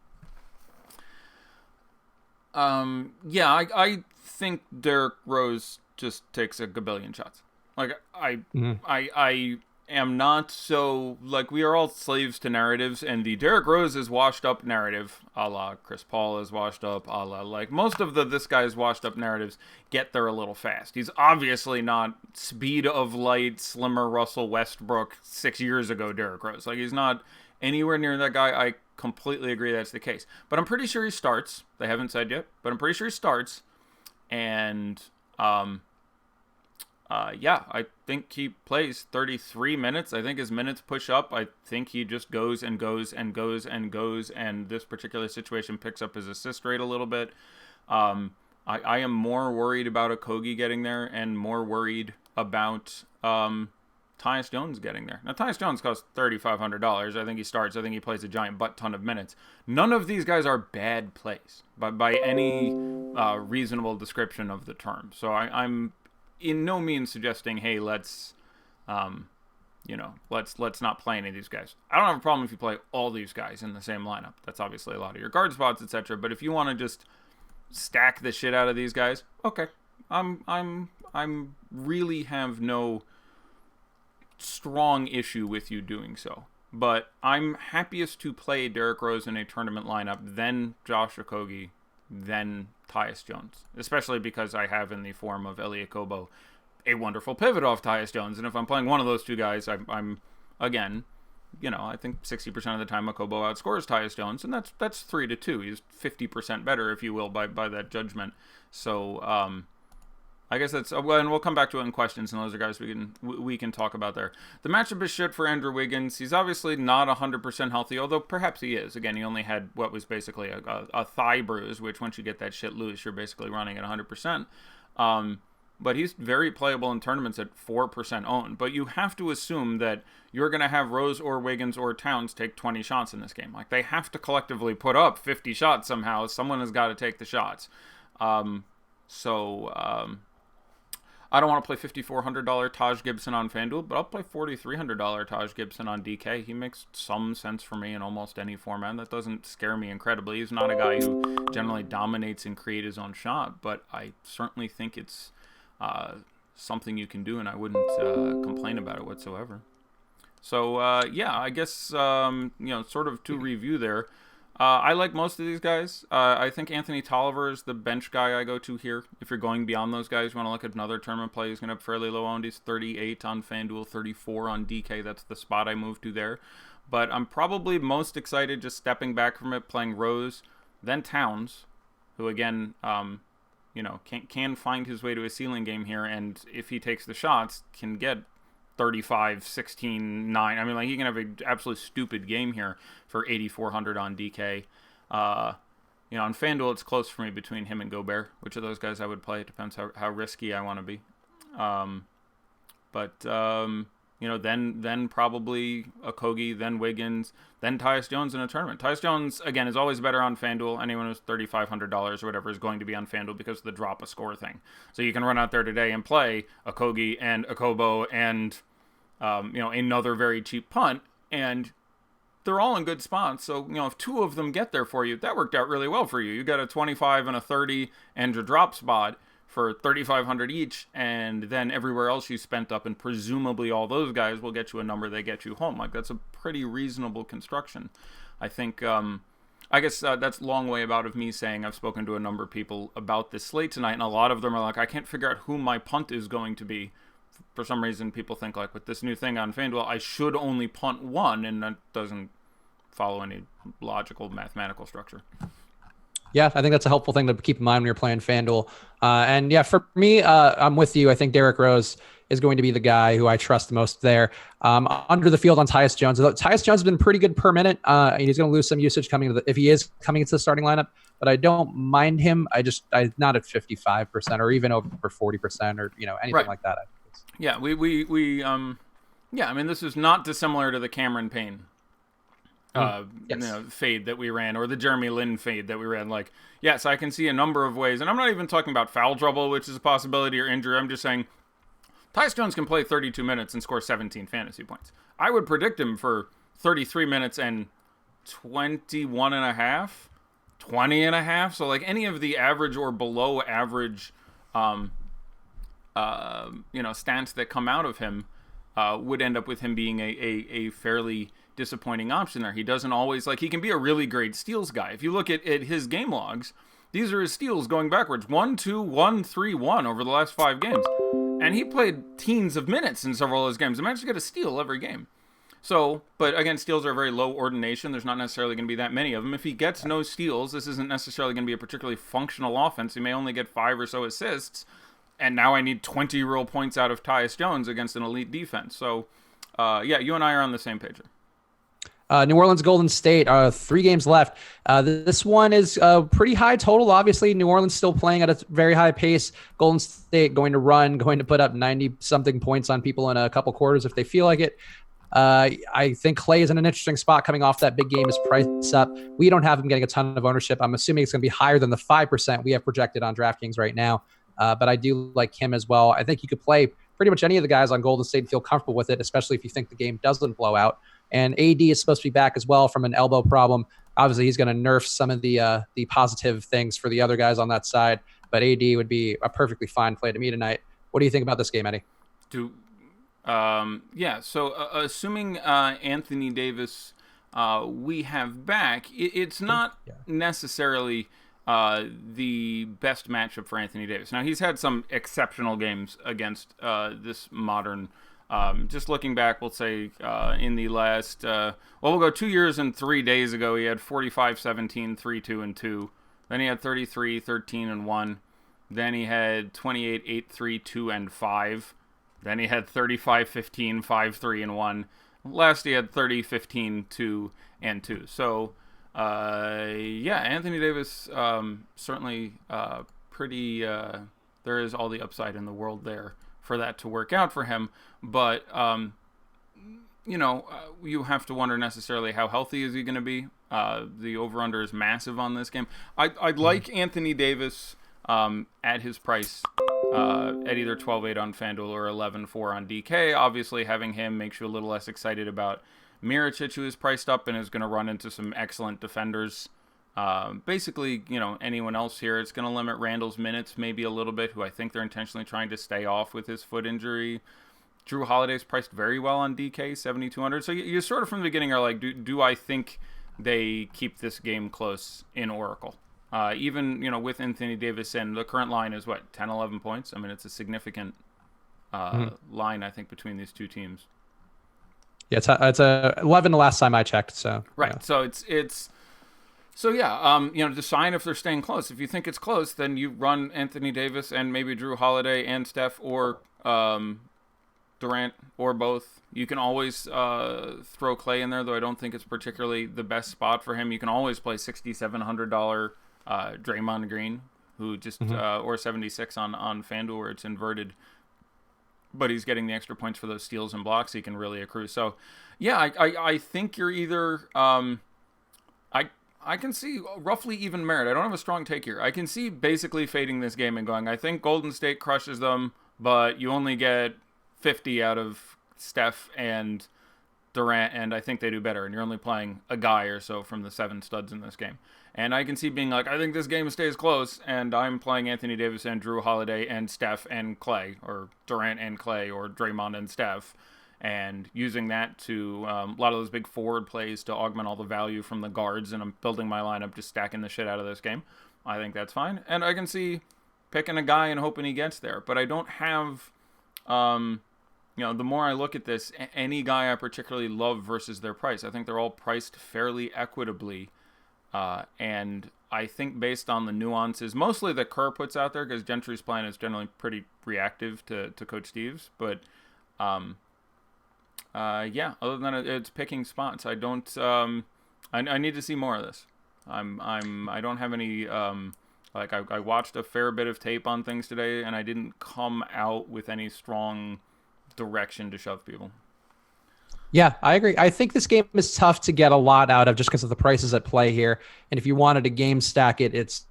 think Derrick Rose just takes a gabillion shots. Like I am not so, like, we are all slaves to narratives, and the Derrick Rose is washed up narrative, a la Chris Paul is washed up, a la, like, most of this guy's washed up narratives get there a little fast. He's obviously not speed of light, slimmer Russell Westbrook 6 years ago Derrick Rose. Like, he's not anywhere near that guy. I completely agree that's the case. But I'm pretty sure he starts. They haven't said yet, but I'm pretty sure he starts. And I think he plays 33 minutes. I think his minutes push up. I think he just goes and goes and goes and goes, and this particular situation picks up his assist rate a little bit. I am more worried about Okogie getting there and more worried about Tyus Jones getting there. Now, Tyus Jones costs $3,500. I think he starts. I think he plays a giant butt ton of minutes. None of these guys are bad plays by any reasonable description of the term. So I'm in no means suggesting, hey, let's not play any of these guys. I don't have a problem if you play all these guys in the same lineup. That's obviously a lot of your guard spots, etc. But if you want to just stack the shit out of these guys, okay. I'm really have no strong issue with you doing so. But I'm happiest to play Derrick Rose in a tournament lineup than Josh Okogie, then Tyus Jones, especially because I have in the form of Elie Okobo a wonderful pivot off Tyus Jones, and if I'm playing one of those two guys, I'm again I think 60% of the time Okobo outscores Tyus Jones, and that's 3-2. He's 50% better, if you will, by that judgment. So I guess that's and we'll come back to it in questions, and those are guys we can talk about there. The matchup is shit for Andrew Wiggins. He's obviously not 100% healthy, although perhaps he is. Again, he only had what was basically a thigh bruise, which once you get that shit loose, you're basically running at 100%. But he's very playable in tournaments at 4% owned. But you have to assume that you're going to have Rose or Wiggins or Towns take 20 shots in this game. Like, they have to collectively put up 50 shots somehow. Someone has got to take the shots. I don't want to play $5,400 Taj Gibson on FanDuel, but I'll play $4,300 Taj Gibson on DK. He makes some sense for me in almost any format. That doesn't scare me incredibly. He's not a guy who generally dominates and create his own shot, but I certainly think it's something you can do, and I wouldn't complain about it whatsoever. So, yeah, I guess, sort of to review there, I like most of these guys. I think Anthony Tolliver is the bench guy I go to here. If you're going beyond those guys, you want to look at another tournament play. He's going to have fairly low owned. He's 38 on FanDuel, 34 on DK. That's the spot I moved to there. But I'm probably most excited just stepping back from it, playing Rose, then Towns, who again, can find his way to a ceiling game here, and if he takes the shots, can get 35, 16, 9. I mean, like, he can have an absolute stupid game here for 8,400 on DK. On FanDuel, it's close for me between him and Gobert. Which of those guys I would play? It depends how risky I want to be. Then probably Okogie, then Wiggins, then Tyus Jones in a tournament. Tyus Jones, again, is always better on FanDuel. Anyone who's $3,500 or whatever is going to be on FanDuel because of the drop a score thing. So you can run out there today and play Okogie and Okobo and another very cheap punt, and they're all in good spots. So, if two of them get there for you, that worked out really well for you. You got a 25 and a 30 and your drop spot for 3,500 each, and then everywhere else you spent up, and presumably all those guys will get you a number that get you home. Like, that's a pretty reasonable construction. I think, I guess that's a long way about of me saying I've spoken to a number of people about this slate tonight, and a lot of them are like, I can't figure out who my punt is going to be. For some reason, people think, like, with this new thing on FanDuel, I should only punt one, and that doesn't follow any logical mathematical structure. Yeah, I think that's a helpful thing to keep in mind when you're playing FanDuel. And yeah, for me, I'm with you. I think Derrick Rose is going to be the guy who I trust the most there. Under the field on Tyus Jones. Tyus Jones has been pretty good per minute. He's going to lose some usage if he is coming into the starting lineup, but I don't mind him. I'm not at 55% or even over 40% or anything like that. Yeah, I mean, this is not dissimilar to the Cameron Payne fade that we ran, or the Jeremy Lin fade that we ran. Like, yes, I can see a number of ways, and I'm not even talking about foul trouble, which is a possibility, or injury. I'm just saying Tyus Jones can play 32 minutes and score 17 fantasy points. I would predict him for 33 minutes and 21 and a half, 20 and a half. So, like, any of the average or below average stats that come out of him would end up with him being a fairly disappointing option there. He doesn't always, he can be a really great steals guy. If you look at his game logs, these are his steals going backwards. 1, 2, 1, 3, 1 over the last 5 games. And he played teens of minutes in several of those games. He managed to get a steal every game. So, but again, steals are very low ordination. There's not necessarily going to be that many of them. If he gets no steals, this isn't necessarily going to be a particularly functional offense. He may only get 5 or so assists. And now I need 20 real points out of Tyus Jones against an elite defense. So, you and I are on the same page. New Orleans, Golden State, 3 games left. This one is pretty high total. Obviously, New Orleans still playing at a very high pace. Golden State going to put up 90-something points on people in a couple quarters if they feel like it. I think Clay is in an interesting spot coming off that big game. His price up. We don't have him getting a ton of ownership. I'm assuming it's going to be higher than the 5% we have projected on DraftKings right now. But I do like him as well. I think you could play pretty much any of the guys on Golden State and feel comfortable with it, especially if you think the game doesn't blow out. And AD is supposed to be back as well from an elbow problem. Obviously, he's going to nerf some of the positive things for the other guys on that side. But AD would be a perfectly fine play to me tonight. What do you think about this game, Eddie? So assuming Anthony Davis we have back, it's not necessarily the best matchup for Anthony Davis. Now, he's had some exceptional games against this modern Just looking back, we'll say in the last, we'll go 2 years and 3 days ago, he had 45, 17, 3, 2, and 2. Then he had 33, 13, and 1. Then he had 28, 8, 3, 2, and 5. Then he had 35, 15, 5, 3, and 1. Last he had 30, 15, 2, and 2. So, yeah, Anthony Davis, certainly pretty, there is all the upside in the world there for that to work out for him. But, you have to wonder necessarily how healthy is he going to be. The over-under is massive on this game. I'd like Anthony Davis at his price at either 12-8 on FanDuel or 11-4 on DK. Obviously, having him makes you a little less excited about Mirotic, who is priced up and is going to run into some excellent defenders. Basically, anyone else here, it's going to limit Randall's minutes maybe a little bit, who I think they're intentionally trying to stay off with his foot injury. Drew Holiday's priced very well on DK, 7,200. So you sort of from the beginning are like, do I think they keep this game close in Oracle? Even, with Anthony Davis in, the current line is what, 10, 11 points? I mean, it's a significant line, I think, between these two teams. Yeah, it's 11 the last time I checked. So right. Yeah. So yeah, decide if they're staying close. If you think it's close, then you run Anthony Davis and maybe Drew Holiday and Steph or Durant or both. You can always throw Clay in there, though I don't think it's particularly the best spot for him. You can always play $6,700 Draymond Green, who just or 76 on FanDuel where it's inverted, but he's getting the extra points for those steals and blocks he can really accrue. So yeah, I think you're either I can see roughly even merit. I don't have a strong take here. I can see basically fading this game and going, I think Golden State crushes them, but you only get 50 out of Steph and Durant, and I think they do better, and you're only playing a guy or so from the 7 studs in this game. And I can see being like, I think this game stays close, and I'm playing Anthony Davis and Drew Holiday and Steph and Clay, or Durant and Clay, or Draymond and Steph, and using that to a lot of those big forward plays to augment all the value from the guards, and I'm building my lineup, just stacking the shit out of this game. I think that's fine. And I can see picking a guy and hoping he gets there, but I don't have... the more I look at this, any guy I particularly love versus their price, I think they're all priced fairly equitably. And I think based on the nuances, mostly that Kerr puts out there, because Gentry's plan is generally pretty reactive to Coach Steve's. But, yeah, other than that, it's picking spots. I don't, I need to see more of this. I don't have any, I watched a fair bit of tape on things today, and I didn't come out with any strong direction to shove people. Yeah, I agree. I think this game is tough to get a lot out of just because of the prices at play here. And if you wanted to game stack it, it's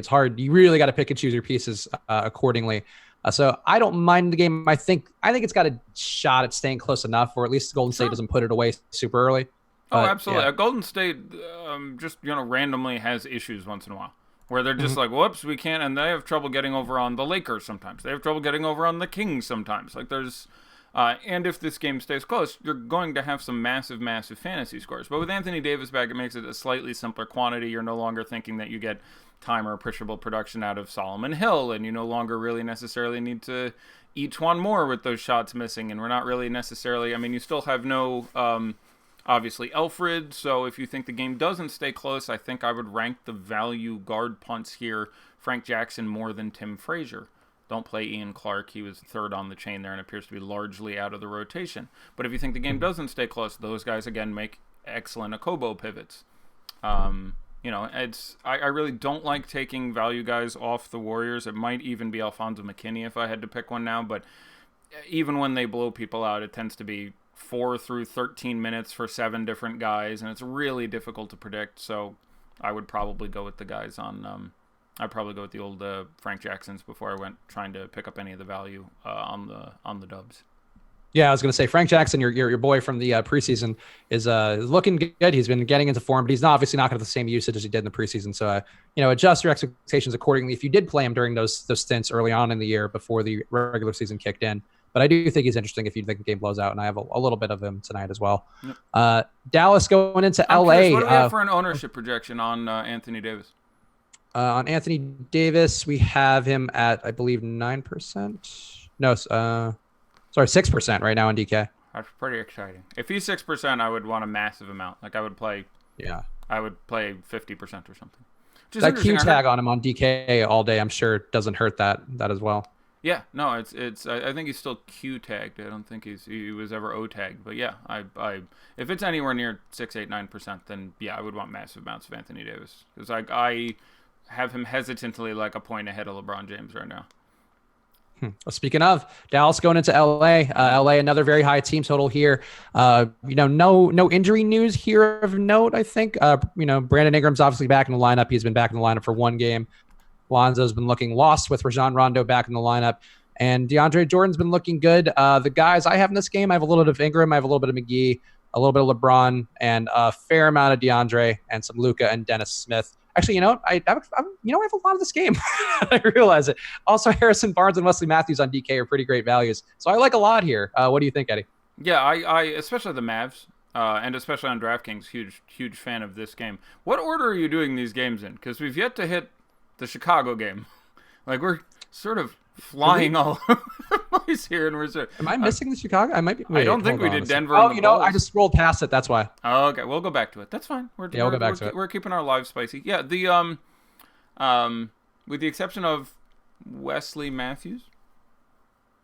hard. You really got to pick and choose your pieces accordingly. So I don't mind the game. I think it's got a shot at staying close enough, or at least Golden State doesn't put it away super early. But, absolutely. Yeah. Golden State just randomly has issues once in a while where they're just like, whoops, we can't, and they have trouble getting over on the Lakers sometimes. They have trouble getting over on the Kings sometimes. Like there's. And if this game stays close, you're going to have some massive, massive fantasy scores. But with Anthony Davis back, it makes it a slightly simpler quantity. You're no longer thinking that you get time or appreciable production out of Solomon Hill, and you no longer really necessarily need to each one more with those shots missing. And we're not really necessarily, you still have no, obviously, Elfrid. So if you think the game doesn't stay close, I think I would rank the value guard punts here, Frank Jackson, more than Tim Frazier. Don't play Ian Clark. He was third on the chain there and appears to be largely out of the rotation. But if you think the game doesn't stay close, those guys, again, make excellent Akobo pivots. I really don't like taking value guys off the Warriors. It might even be Alfonso McKinney if I had to pick one now. But even when they blow people out, it tends to be 4 through 13 minutes for 7 different guys. And it's really difficult to predict. So I would probably go with the guys on... I'd probably go with the old Frank Jacksons before I went trying to pick up any of the value on the Dubs. Yeah, I was going to say Frank Jackson, your boy from the preseason, is looking good. He's been getting into form, but he's obviously not going to have the same usage as he did in the preseason. So, adjust your expectations accordingly if you did play him during those stints early on in the year before the regular season kicked in. But I do think he's interesting if you think the game blows out, and I have a little bit of him tonight as well. Yep. Dallas going into LA. What do we have for an ownership projection on Anthony Davis? On Anthony Davis, we have him at, I believe, 9%. No, Sorry, 6% right now on DK. That's pretty exciting. If he's 6%, I would want a massive amount. Like Yeah. I would play 50% or something. Which is That interesting. Q I heard. tag on him on DK all day, I'm sure doesn't hurt that as well. Yeah, no, it's. I think he's still Q tagged. I don't think he was ever O tagged. But yeah, I if it's anywhere near 6, 8, 9%, then yeah, I would want massive amounts of Anthony Davis because I have him hesitantly like a point ahead of LeBron James right now. Well, speaking of Dallas going into LA, LA another very high team total here. No injury news here of note. I think Brandon Ingram's obviously back in the lineup. He's been back in the lineup for one game. Lonzo's been looking lost with Rajon Rondo back in the lineup. And DeAndre Jordan's been looking good. The guys I have in this game, I have a little bit of Ingram, I have a little bit of McGee, a little bit of LeBron, and a fair amount of DeAndre and some Luka and Dennis Smith. Actually, I have a lot of this game. I realize it. Also, Harrison Barnes and Wesley Matthews on DK are pretty great values. So I like a lot here. What do you think, Eddie? Yeah, I especially the Mavs, and especially on DraftKings, huge fan of this game. What order are you doing these games in? Because we've yet to hit the Chicago game. Like we're sort of flying all over the place here, and we're sort of, Am I missing the Chicago? I might be. I don't think we did Denver. Oh, and the Bulls. I just scrolled past it. That's why. Oh, okay, we'll go back to it. That's fine. We'll go back to it. We're keeping our lives spicy. Yeah, the with the exception of Wesley Matthews.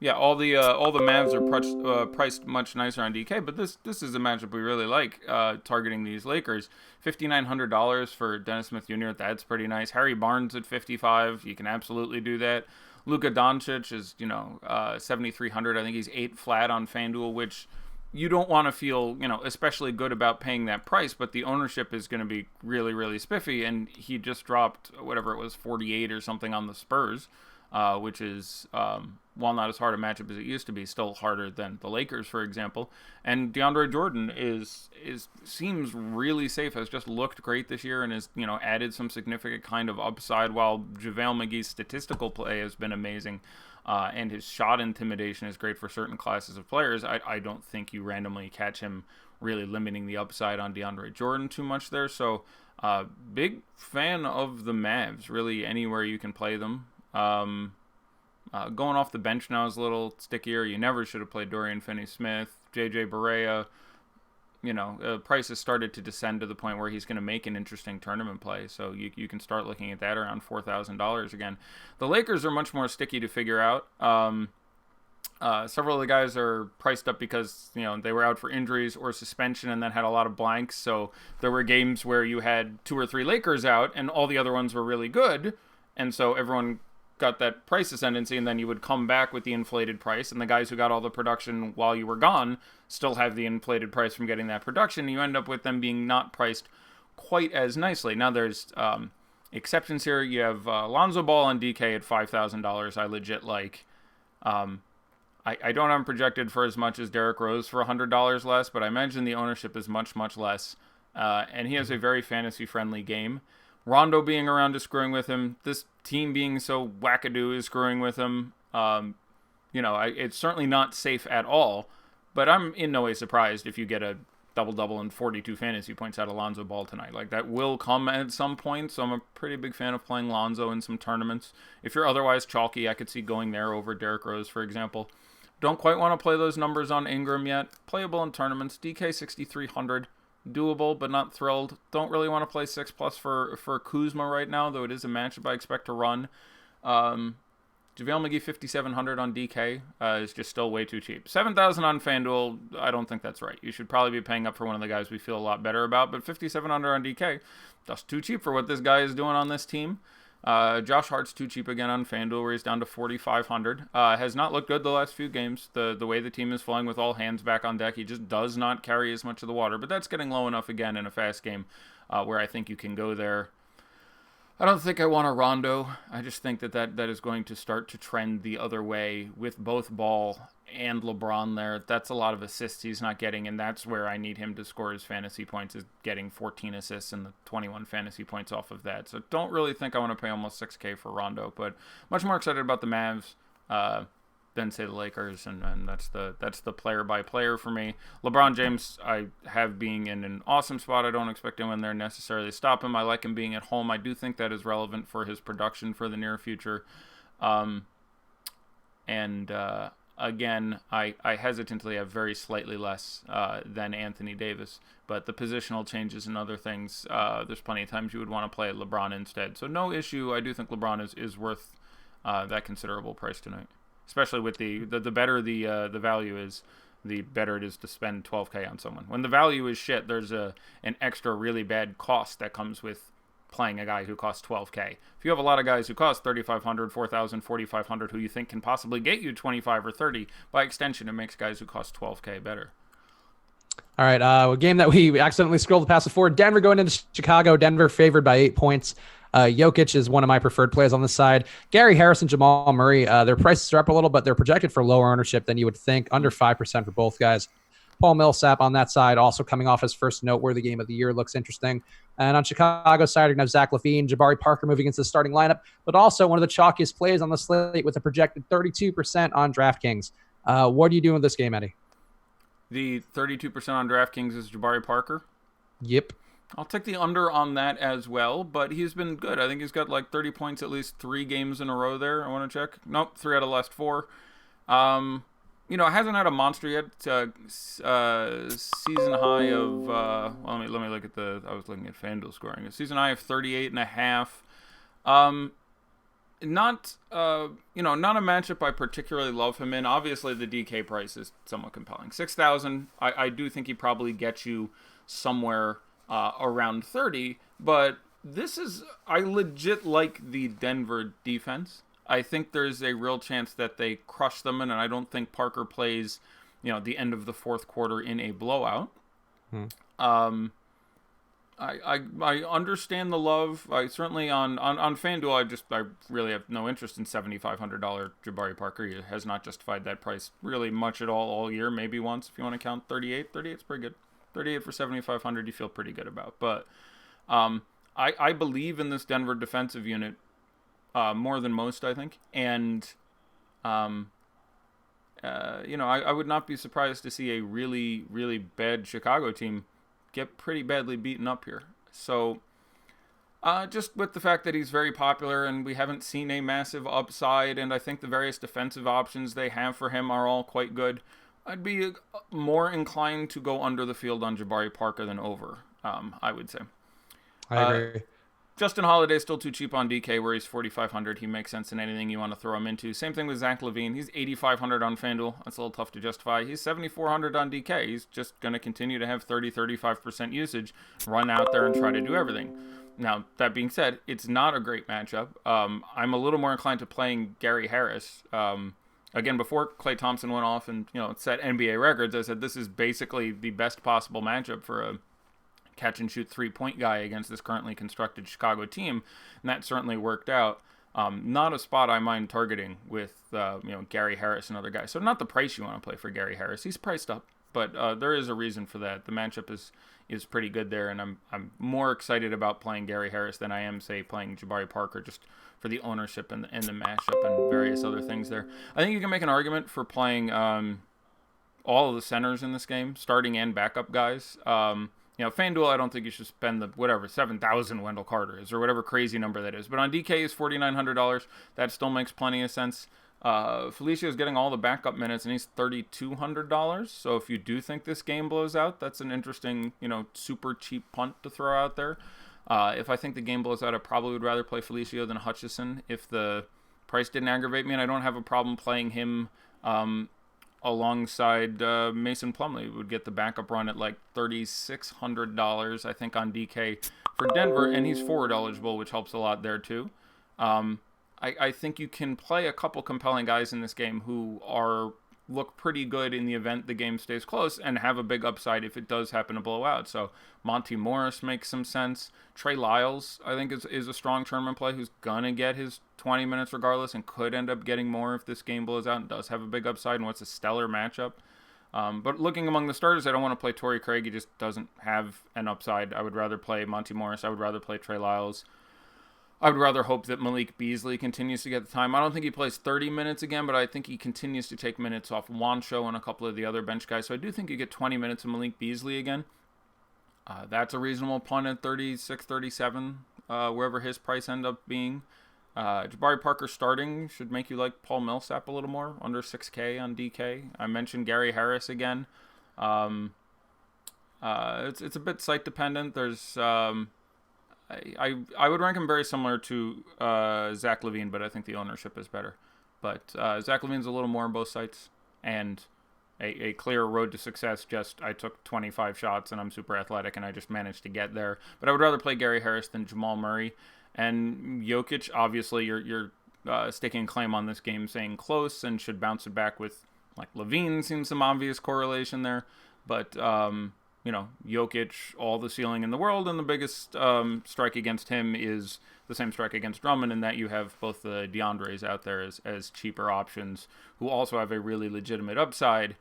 Yeah, all the Mavs are priced much nicer on DK, but this is a matchup we really like. Targeting these Lakers, $5,900 for Dennis Smith Jr. That's pretty nice. Harry Barnes at 55, you can absolutely do that. Luka Doncic is 7,300. I think he's 8 flat on FanDuel, which you don't want to feel especially good about paying that price, but the ownership is going to be really really spiffy, and he just dropped whatever it was 48 or something on the Spurs. Which is, while not as hard a matchup as it used to be, still harder than the Lakers, for example. And DeAndre Jordan seems really safe, has just looked great this year, and has added some significant kind of upside. While JaVale McGee's statistical play has been amazing, and his shot intimidation is great for certain classes of players, I don't think you randomly catch him really limiting the upside on DeAndre Jordan too much there. So, big fan of the Mavs. Really, anywhere you can play them. Going off the bench now is a little stickier. You never should have played Dorian Finney-Smith, JJ Barea. Price has started to descend to the point where he's going to make an interesting tournament play. So you can start looking at that around $4,000 again. The Lakers are much more sticky to figure out. Several of the guys are priced up because they were out for injuries or suspension and then had a lot of blanks. So there were games where you had 2 or 3 Lakers out and all the other ones were really good. And so everyone got that price ascendancy, and then you would come back with the inflated price, and the guys who got all the production while you were gone still have the inflated price from getting that production. You end up with them being not priced quite as nicely. Now there's exceptions here. You have Lonzo Ball on DK at $5,000. I legit like. I don't have him projected for as much as Derrick Rose for $100 less, but I imagine the ownership is much less, and he has a very fantasy-friendly game. Rondo being around is screwing with him. This team being so wackadoo is screwing with him. It's certainly not safe at all, but I'm in no way surprised if you get a double-double and 42 fantasy points out of Lonzo Ball tonight. Like, that will come at some point, so I'm a pretty big fan of playing Lonzo in some tournaments. If you're otherwise chalky, I could see going there over Derrick Rose, for example. Don't quite want to play those numbers on Ingram yet. Playable in tournaments. DK 6,300. Doable, but not thrilled. Don't really want to play 6+ for Kuzma right now, though it is a matchup I expect to run. JaVale McGee 5,700 on DK is just still way too cheap. 7,000 on FanDuel, I don't think that's right. You should probably be paying up for one of the guys we feel a lot better about, but 5,700 on DK, that's too cheap for what this guy is doing on this team. Josh Hart's too cheap again on FanDuel, where he's down to 4,500. Has not looked good the last few games. The way the team is flowing with all hands back on deck, he just does not carry as much of the water. But that's getting low enough again in a fast game where I think you can go there. I don't think I want a Rondo. I just think that is going to start to trend the other way with both Ball and LeBron there. That's a lot of assists he's not getting, and that's where I need him to score his fantasy points, is getting 14 assists and the 21 fantasy points off of that. So don't really think I want to pay almost $6K for Rondo, but much more excited about the Mavs than, say, the Lakers, and that's the player-by-player for me. LeBron James, I have being in an awesome spot. I don't expect anyone there necessarily to stop him. I like him being at home. I do think that is relevant for his production for the near future. Again, I hesitantly have very slightly less than Anthony Davis, but the positional changes and other things, there's plenty of times you would want to play LeBron instead. So no issue. I do think LeBron is worth that considerable price tonight, especially with the better the value is, the better it is to spend 12K on someone. When the value is shit, there's an extra really bad cost that comes with playing a guy who costs 12K. If you have a lot of guys who cost 3,500, 4,000, 4,500 who you think can possibly get you 25 or 30, by extension, it makes guys who cost 12K better. All right, a game that we accidentally scrolled past before. Denver going into Chicago. Denver favored by 8 points. Jokic is one of my preferred plays on this side. Gary Harris and Jamal Murray, their prices are up a little, but they're projected for lower ownership than you would think, under 5% for both guys. Paul Millsap on that side, also coming off his first noteworthy game of the year, looks interesting. And on Chicago's side, you're going to have Zach LaVine, Jabari Parker moving into the starting lineup, but also one of the chalkiest plays on the slate with a projected 32% on DraftKings. What are you doing with this game, Eddie? The 32% on DraftKings is Jabari Parker? Yep. I'll take the under on that as well, but he's been good. I think he's got like 30 points at least 3 games in a row there. I want to check. Nope, 3 out of the last 4. Hasn't had a monster yet. Season high of let me look at I was looking at FanDuel scoring. A season high of 38.5. Not a matchup I particularly love him in. Obviously, the DK price is somewhat compelling. 6,000. I do think he probably gets you somewhere around 30. But I legit like the Denver defense. I think there's a real chance that they crush them, and I don't think Parker plays, the end of the fourth quarter in a blowout. I understand the love. I certainly on FanDuel, I really have no interest in $7,500 Jabari Parker. He has not justified that price really much at all year. Maybe once if you want to count 38. 38's pretty good. 38 for 7,500 you feel pretty good about. But I believe in this Denver defensive unit more than most, I think. And, I would not be surprised to see a really, really bad Chicago team get pretty badly beaten up here. So, just with the fact that he's very popular and we haven't seen a massive upside, and I think the various defensive options they have for him are all quite good, I'd be more inclined to go under the field on Jabari Parker than over, I would say. I agree. Justin Holiday's still too cheap on DK, where he's 4,500. He makes sense in anything you want to throw him into. Same thing with Zach LaVine. He's 8,500 on FanDuel. That's a little tough to justify. He's 7,400 on DK. He's just going to continue to have 35% usage, run out there and try to do everything. Now, that being said, it's not a great matchup. I'm a little more inclined to playing Gary Harris. Again, before Klay Thompson went off and set NBA records, I said this is basically the best possible matchup for a catch-and-shoot three-point guy against this currently constructed Chicago team, and that certainly worked out. Not a spot I mind targeting with Gary Harris and other guys. So not the price you want to play for Gary Harris. He's priced up, but there is a reason for that. The matchup is pretty good there, and I'm more excited about playing Gary Harris than I am, say, playing Jabari Parker, just for the ownership and the mashup and various other things there. I think you can make an argument for playing all of the centers in this game, starting and backup guys. FanDuel, I don't think you should spend the 7,000 Wendell Carter is, or whatever crazy number that is. But on DK is $4,900. That still makes plenty of sense. Felicia is getting all the backup minutes, and he's $3,200. So if you do think this game blows out, that's an interesting, super cheap punt to throw out there. If I think the game blows out, I probably would rather play Felicio than Hutchison if the price didn't aggravate me, and I don't have a problem playing him alongside Mason Plumlee. Would get the backup run at like $3,600, I think, on DK for Denver, and he's forward eligible, which helps a lot there too. I think you can play a couple compelling guys in this game who look pretty good in the event the game stays close and have a big upside if it does happen to blow out. So Monty Morris makes some sense. Trey Lyles, I think, is a strong tournament play who's going to get his 20 minutes regardless and could end up getting more if this game blows out and does have a big upside and what's a stellar matchup. But looking among the starters, I don't want to play Torrey Craig. He just doesn't have an upside. I would rather play Monty Morris. I would rather play Trey Lyles. I would rather hope that Malik Beasley continues to get the time. I don't think he plays 30 minutes again, but I think he continues to take minutes off Wancho and a couple of the other bench guys. So I do think you get 20 minutes of Malik Beasley again. That's a reasonable punt at 36, 37, wherever his price end up being. Jabari Parker starting should make you like Paul Millsap a little more, under 6K on DK. I mentioned Gary Harris again. It's a bit site dependent. There's I would rank him very similar to Zach LaVine, but I think the ownership is better. But Zach LaVine's a little more on both sites, and a clear road to success. Just I took 25 shots and I'm super athletic and I just managed to get there. But I would rather play Gary Harris than Jamal Murray. And Jokic, obviously, you're staking a claim on this game, saying close and should bounce it back with like LaVine. Seems some obvious correlation there, but Jokic, all the ceiling in the world, and the biggest strike against him is the same strike against Drummond, in that you have both the DeAndres out there as cheaper options who also have a really legitimate upside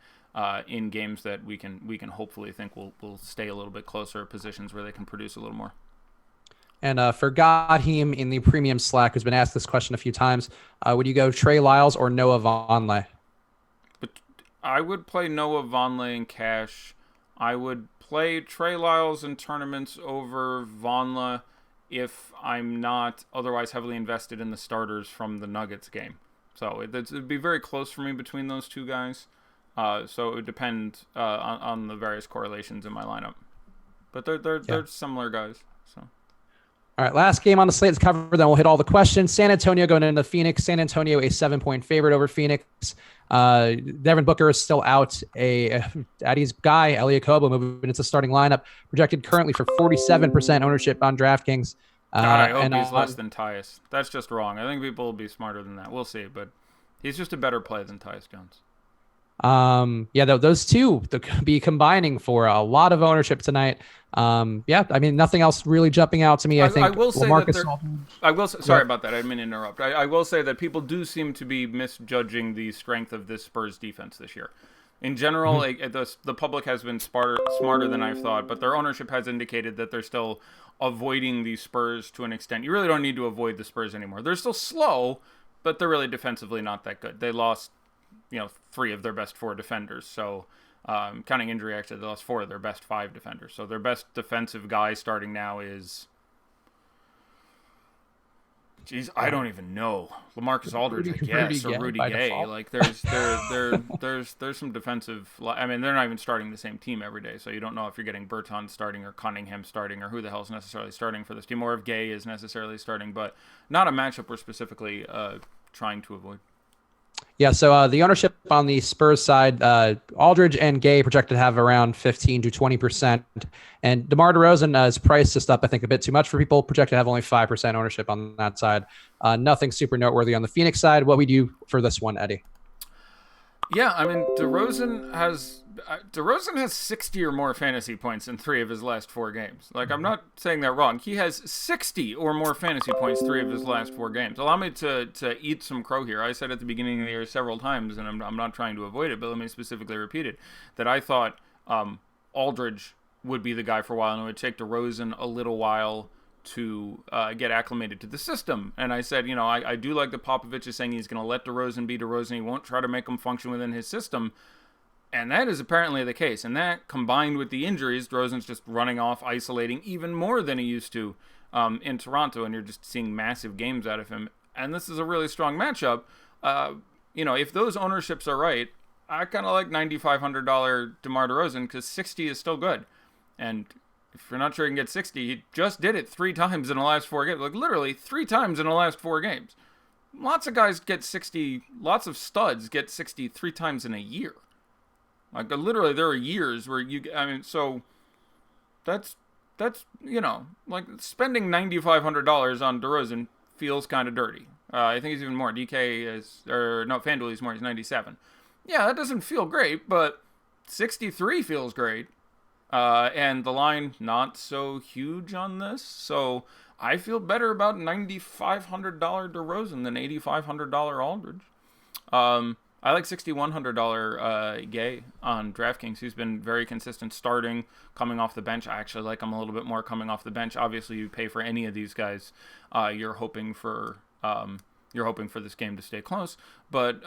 in games that we can hopefully think will stay a little bit closer, positions where they can produce a little more. And for Gaheem in the premium Slack, who's been asked this question a few times, would you go Trey Lyles or Noah Vonleh? But I would play Noah Vonleh in cash. I would play Trey Lyles in tournaments over Vonleh if I'm not otherwise heavily invested in the starters from the Nuggets game. So it'd be very close for me between those two guys. So it would depend on the various correlations in my lineup. But they're similar guys. So. All right, last game on the slate is covered. Then we'll hit all the questions. San Antonio going into Phoenix. San Antonio a 7-point favorite over Phoenix. Devin Booker is still out. Addy's guy, Elliot Kobo, moving into starting lineup, projected currently for 47% ownership on DraftKings. God, I hope he's less than Tyus. That's just wrong. I think people will be smarter than that. We'll see, but he's just a better play than Tyus Jones. Those two could be combining for a lot of ownership tonight. I mean, nothing else really jumping out to me. I think I will say LaMarcus sorry about that. I didn't mean to interrupt. I will say that people do seem to be misjudging the strength of this Spurs defense this year. In general, the public has been smarter than I've thought, but their ownership has indicated that they're still avoiding the Spurs to an extent. You really don't need to avoid the Spurs anymore. They're still slow, but they're really defensively not that good. They lost 3 of their best 4 defenders. So counting injury, actually, they lost 4 of their best 5 defenders. So their best defensive guy starting now is, I don't even know. LaMarcus Aldridge, I guess, or Rudy Gay. Default. Like there's some defensive. I mean, they're not even starting the same team every day, so you don't know if you're getting Berton starting or Cunningham starting or who the hell is necessarily starting for this team, or if Gay is necessarily starting. But not a matchup we're specifically trying to avoid. Yeah, so the ownership on the Spurs side, Aldridge and Gay projected to have around 15 to 20%. And DeMar DeRozan is priced just up, I think, a bit too much for people. Projected to have only 5% ownership on that side. Nothing super noteworthy on the Phoenix side. What we do for this one, Eddie? Yeah, I mean, DeRozan has 60 or more fantasy points in 3 of his last 4 games. Like, I'm not saying that wrong. He has 60 or more fantasy points 3 of his last 4 games. Allow me to eat some crow here. I said at the beginning of the year several times, and I'm not trying to avoid it, but let me specifically repeat it, that I thought Aldridge would be the guy for a while, and it would take DeRozan a little while to get acclimated to the system. And I said, I do like that Popovich is saying he's going to let DeRozan be DeRozan. He won't try to make him function within his system. And that is apparently the case. And that, combined with the injuries, DeRozan's just running off, isolating even more than he used to in Toronto. And you're just seeing massive games out of him. And this is a really strong matchup. If those ownerships are right, I kind of like $9,500 DeMar DeRozan because 60 is still good. And if you're not sure you can get 60, he just did it 3 times in the last 4 games. Like, literally 3 times in the last 4 games. Lots of guys get 60, lots of studs get 60 3 times in a year. Like, literally, there are years where so that's like spending $9,500 on DeRozan feels kind of dirty. I think he's even more. FanDuel he's more. He's 97. Yeah, that doesn't feel great, but 63 feels great. And the line not so huge on this, so I feel better about $9,500 DeRozan than $8,500 Aldridge. I like $6,100 Gay on DraftKings. He's been very consistent starting, coming off the bench. I actually like him a little bit more coming off the bench. Obviously, you pay for any of these guys. You're hoping for this game to stay close. But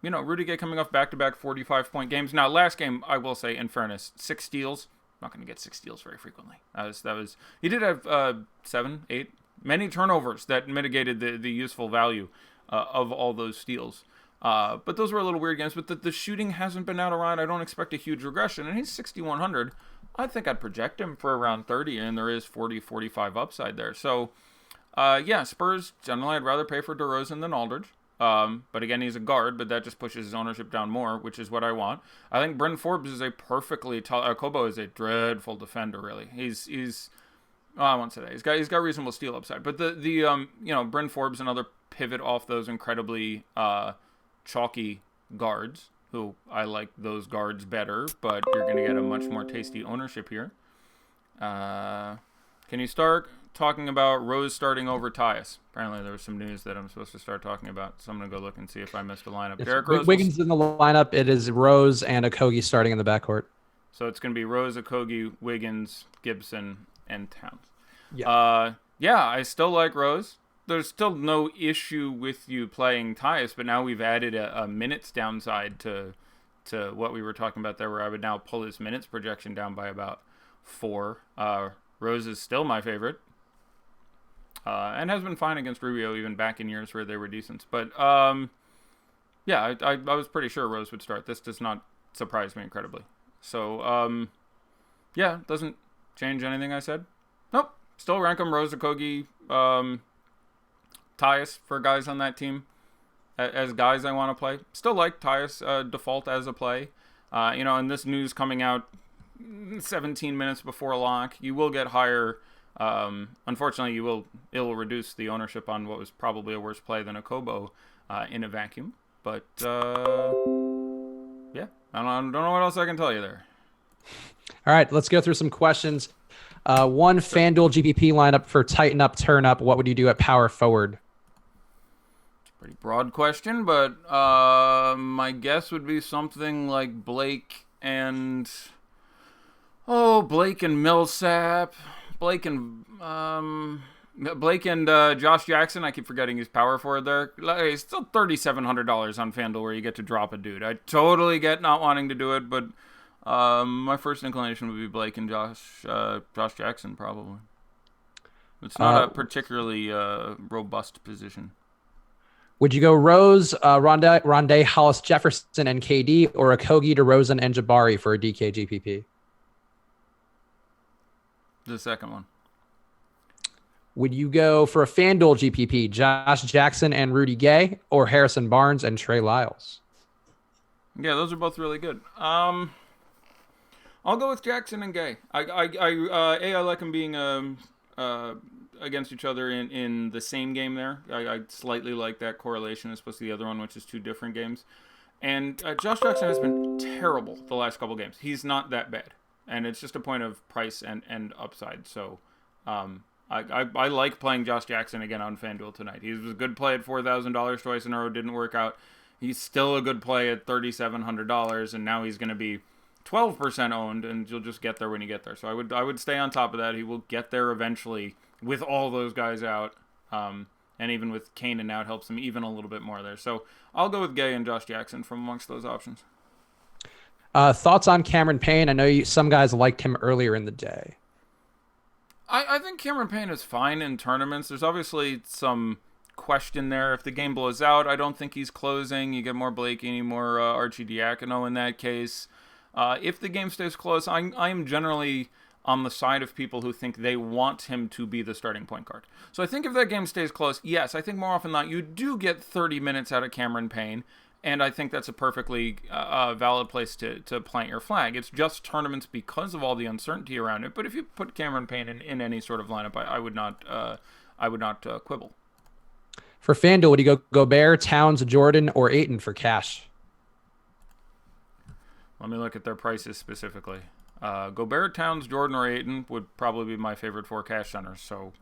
Rudy Gay coming off back-to-back 45-point games. Now, last game, I will say, in fairness, 6 steals. Not going to get 6 steals very frequently. That was. He did have 7, 8 many turnovers that mitigated the useful value of all those steals. But those were a little weird games. But the shooting hasn't been out around. I don't expect a huge regression. And he's 6,100. I think I'd project him for around 30, and there is 40, 45 upside there. So, yeah, Spurs, generally I'd rather pay for DeRozan than Aldridge. But again, he's a guard, but that just pushes his ownership down more, which is what I want. I think Bryn Forbes is a perfectly Kobo is a dreadful defender, really. He's I won't say that. He's got reasonable steal upside. But Bryn Forbes, another pivot off those incredibly chalky guards, who I like those guards better, but you're going to get a much more tasty ownership here. Can you start talking about Rose starting over Tyus? Apparently there was some news that I'm supposed to start talking about, so I'm going to go look and see if I missed a lineup. Derrick Rose Wiggins in the lineup. It is Rose and Okogie starting in the backcourt. So it's going to be Rose, Okogie, Wiggins, Gibson, and Towns. Yeah. Yeah, I still like Rose. There's still no issue with you playing Tyus, but now we've added a minutes downside to what we were talking about there, where I would now pull his minutes projection down by about 4. Rose is still my favorite, and has been fine against Rubio even back in years where they were decent. But yeah, I was pretty sure Rose would start. This does not surprise me incredibly. So yeah, doesn't change anything I said. Nope, still rank him Rose, Okogie, Tyus for guys on that team as guys I want to play. Still like Tyus default as a play. And this news coming out 17 minutes before lock, you will get higher. Unfortunately, it will reduce the ownership on what was probably a worse play than a Kobo in a vacuum. But yeah, I don't know what else I can tell you there. All right, let's go through some questions. One FanDuel GPP lineup for tighten up, turn up. What would you do at power forward? Pretty broad question, but my guess would be something like Blake and Millsap, Blake and Josh Jackson. I keep forgetting his power forward there. It's still $3,700 on FanDuel where you get to drop a dude. I totally get not wanting to do it, but my first inclination would be Blake and Josh Jackson probably. It's not a particularly robust position. Would you go Rose, Rondé, Hollis, Jefferson, and KD, or Okogie, DeRozan, and Jabari for a DK GPP? The second one. Would you go for a FanDuel GPP, Josh Jackson and Rudy Gay, or Harrison Barnes and Trey Lyles? Yeah, those are both really good. I'll go with Jackson and Gay. I like them being against each other in the same game there. I slightly like that correlation as opposed to the other one, which is 2 different games. And Josh Jackson has been terrible the last couple games. He's not that bad. And it's just a point of price and upside. So I like playing Josh Jackson again on FanDuel tonight. He was a good play at $4,000 twice in a row. Didn't work out. He's still a good play at $3,700, and now he's going to be 12% owned, and you'll just get there when you get there. So I would stay on top of that. He will get there eventually with all those guys out, and even with Kanan out helps him even a little bit more there. So I'll go with Gay and Josh Jackson from amongst those options. Thoughts on Cameron Payne? I know some guys liked him earlier in the day. I think Cameron Payne is fine in tournaments. There's obviously some question there. If the game blows out, I don't think he's closing. You get more Blakey, more Arcidiacono in that case. If the game stays close, I'm generally on the side of people who think they want him to be the starting point guard. So I think if that game stays close, yes, I think more often than not, you do get 30 minutes out of Cameron Payne, and I think that's a perfectly valid place to plant your flag. It's just tournaments because of all the uncertainty around it, but if you put Cameron Payne in any sort of lineup, I would not quibble. For FanDuel, would you go Gobert, Towns, Jordan, or Ayton for cash? Let me look at their prices specifically. Gobert, Towns, Jordan, or Ayton would probably be my favorite 4 cash centers. So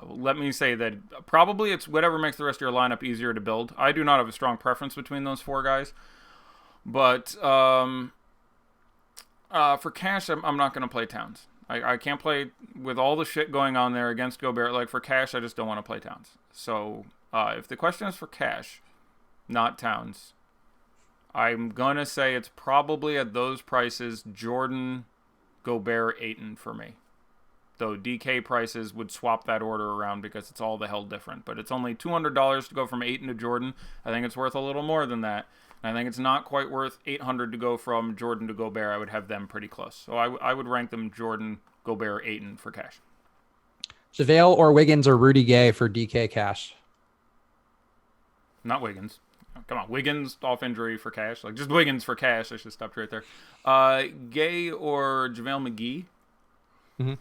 let me say that probably it's whatever makes the rest of your lineup easier to build. I do not have a strong preference between those 4 guys. But for cash, I'm not going to play Towns. I can't play with all the shit going on there against Gobert. Like for cash, I just don't want to play Towns. So if the question is for cash, not Towns, I'm going to say it's probably at those prices, Jordan, Gobert, Ayton for me. though DK prices would swap that order around because it's all the hell different. But it's only $200 to go from Ayton to Jordan. I think it's worth a little more than that. And I think it's not quite worth $800 to go from Jordan to Gobert. I would have them pretty close. So I would rank them Jordan, Gobert, Ayton for cash. JaVale or Wiggins or Rudy Gay for DK cash? Not Wiggins. Come on, Wiggins off injury for cash. Like, just Wiggins for cash. I should have stopped right there. Gay or JaVale McGee? Mm-hmm.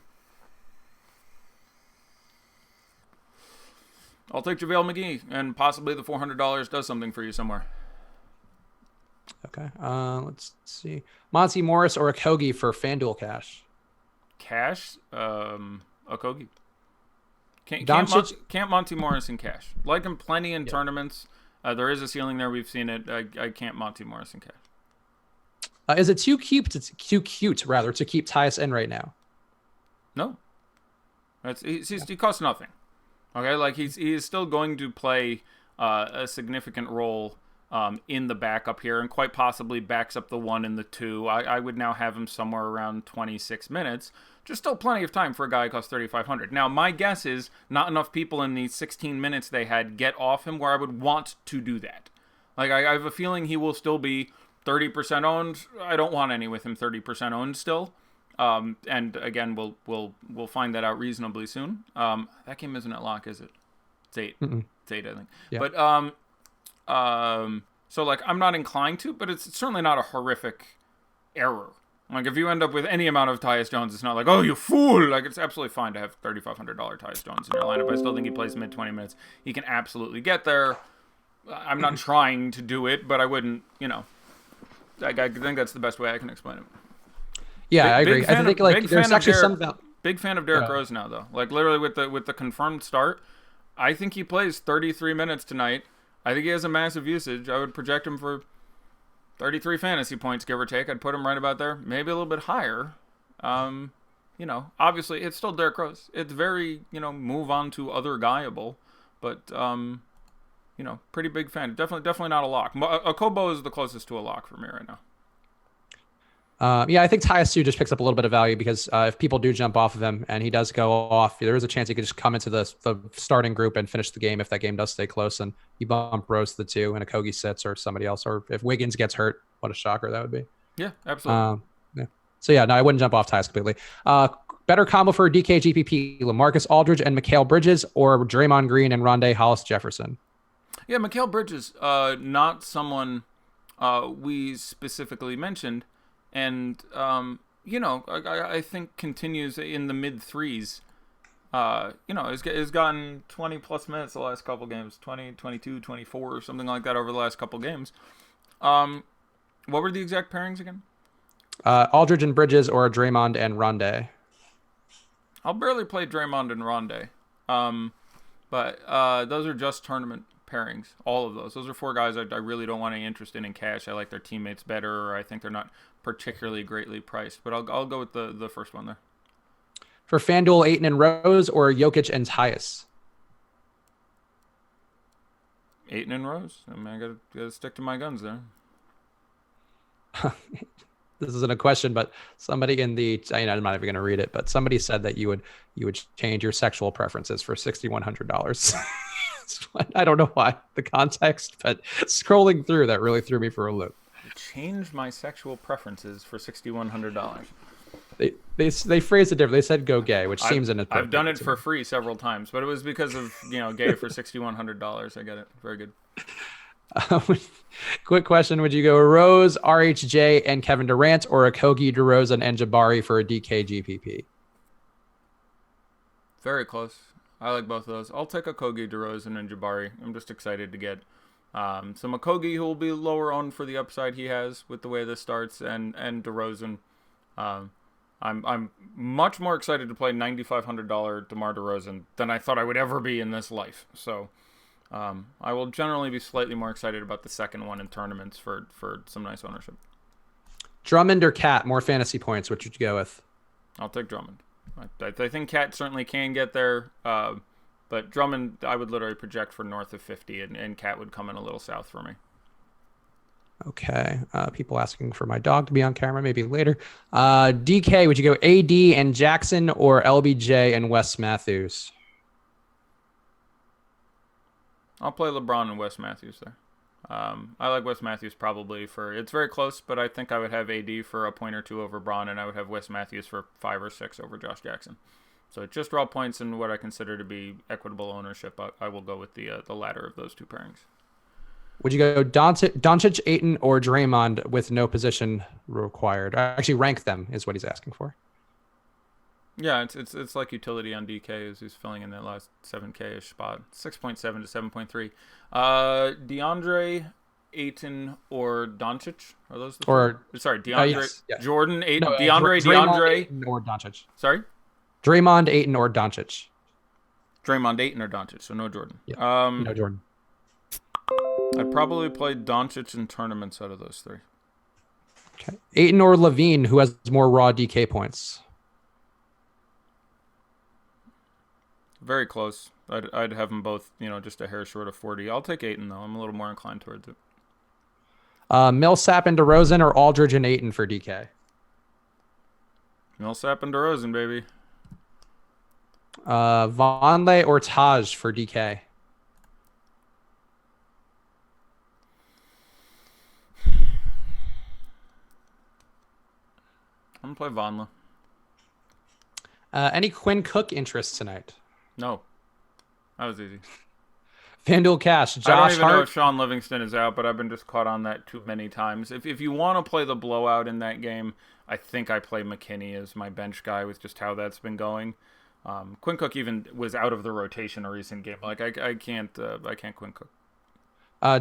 I'll take JaVale McGee, and possibly the $400 does something for you somewhere. Okay. Let's see. Monty Morris or Okogie for FanDuel cash? Cash? Okogie. Can't Monty Morris in cash. Like him plenty in tournaments. There is a ceiling there. We've seen it. I can't Monty Morris in cash. Is it too cute to keep Tyus in right now? No. He costs nothing. Okay, like he is still going to play a significant role in the backup here, and quite possibly backs up the 1 and the 2. I would now have him somewhere around 26 minutes. Just still plenty of time for a guy who costs $3,500. Now, my guess is not enough people in the 16 minutes they had get off him where I would want to do that. Like, I have a feeling he will still be 30% owned. I don't want any with him 30% owned still. And again, we'll find that out reasonably soon. That game isn't at lock, is it? It's 8. Mm-mm. It's 8, I think. Yeah. But so like I'm not inclined to, but it's certainly not a horrific error. Like if you end up with any amount of Tyus Jones, it's not like, oh, you fool. Like it's absolutely fine to have $3,500 Tyus Jones in your lineup. I still think he plays mid 20 minutes. He can absolutely get there. I'm not trying to do it, but I wouldn't, I think that's the best way I can explain it. Yeah, I agree. I think like there's actually some big fan of Derrick Rose now though. Like literally with the confirmed start, I think he plays 33 minutes tonight. I think he has a massive usage. I would project him for 33 fantasy points, give or take. I'd put him right about there, maybe a little bit higher. Obviously it's still Derrick Rose. It's very, move on to other guyable, but pretty big fan. Definitely not a lock. Okobo is the closest to a lock for me right now. I think Tyus too just picks up a little bit of value because if people do jump off of him and he does go off, there is a chance he could just come into the starting group and finish the game if that game does stay close and you bump Rose to the 2 and Okogie sits or somebody else, or if Wiggins gets hurt, what a shocker that would be. Yeah, absolutely. So no, I wouldn't jump off Tyus completely. Better combo for DK GPP: LaMarcus Aldridge and Mikal Bridges, or Draymond Green and Rondé Hollis Jefferson. Yeah, Mikal Bridges, not someone we specifically mentioned. And, I think continues in the mid-3s. Has gotten 20-plus minutes the last couple games. 20, 22, 24, something like that over the last couple games. What were the exact pairings again? Aldridge and Bridges or Draymond and Rondé. I'll barely play Draymond and Rondé. But those are just tournament pairings. All of those. Those are 4 guys I really don't want any interest in cash. I like their teammates better, or I think they're not particularly greatly priced, but I'll go with the first one there. For FanDuel, Ayton and Rose or Jokic and Tyus? Ayton and Rose. I mean, I gotta stick to my guns there. This isn't a question, but somebody in the, I'm not even going to read it, but somebody said that you would change your sexual preferences for $6,100. I don't know why, the context, but scrolling through that really threw me for a loop. Change my sexual preferences for $6,100. They phrased it different. They said go gay, which seems inappropriate. I've done it for free several times, but it was because of gay for $6,100. I get it. Very good. Quick question: would you go Rose, RHJ, and Kevin Durant, or Okogie, DeRozan, and Jabari for a DK GPP? Very close. I like both of those. I'll take Okogie, DeRozan, and Jabari. I'm just excited to get some Okogie, who will be lower owned for the upside he has with the way this starts, and DeRozan. I'm much more excited to play $9,500 DeMar DeRozan than I thought I would ever be in this life. So I will generally be slightly more excited about the second one in tournaments for some nice ownership. Drummond or Cat, more fantasy points, which would you go with? I'll take Drummond. I think Cat certainly can get there, but Drummond I would literally project for north of 50, and Cat would come in a little south for me. Okay. People asking for my dog to be on camera, maybe later. DK, would you go AD and Jackson or LBJ and Wes Matthews? I'll play LeBron and Wes Matthews there. I like Wes Matthews probably for it's very close, but I think I would have AD for a point or two over Braun, and I would have Wes Matthews for 5 or 6 over Josh Jackson. So just raw points and what I consider to be equitable ownership. I will go with the latter of those two pairings. Would you go Doncic, Ayton, or Draymond with no position required? Actually, rank them is what he's asking for. Yeah, it's like utility on DK as he's filling in that last 7K-ish spot. 6.7 to 7.3. DeAndre, Ayton, or Doncic? Are those the or four? Sorry, DeAndre, yes. Jordan, Ayton, No, DeAndre, Ayton or Doncic. Sorry? Draymond, Ayton, or Doncic. Draymond, Ayton, or Doncic, so no Jordan. Yeah. No Jordan. I'd probably play Doncic in tournaments out of those 3. Okay. Ayton or Levine, who has more raw DK points? Very close. I'd have them both, just a hair short of 40. I'll take Ayton, though. I'm a little more inclined towards it. Millsap and DeRozan or Aldridge and Ayton for DK? Millsap and DeRozan, baby. Vonleh or Taj for DK? I'm going to play Vonleh. Any Quinn Cook interest tonight? No. That was easy. FanDuel Cash, Josh I don't even Hart. know if Sean Livingston is out, but I've been just caught on that too many times. If you want to play the blowout in that game, I think I play McKinney as my bench guy with just how that's been going. Quinn Cook even was out of the rotation a recent game. Like I can't Quinn Cook.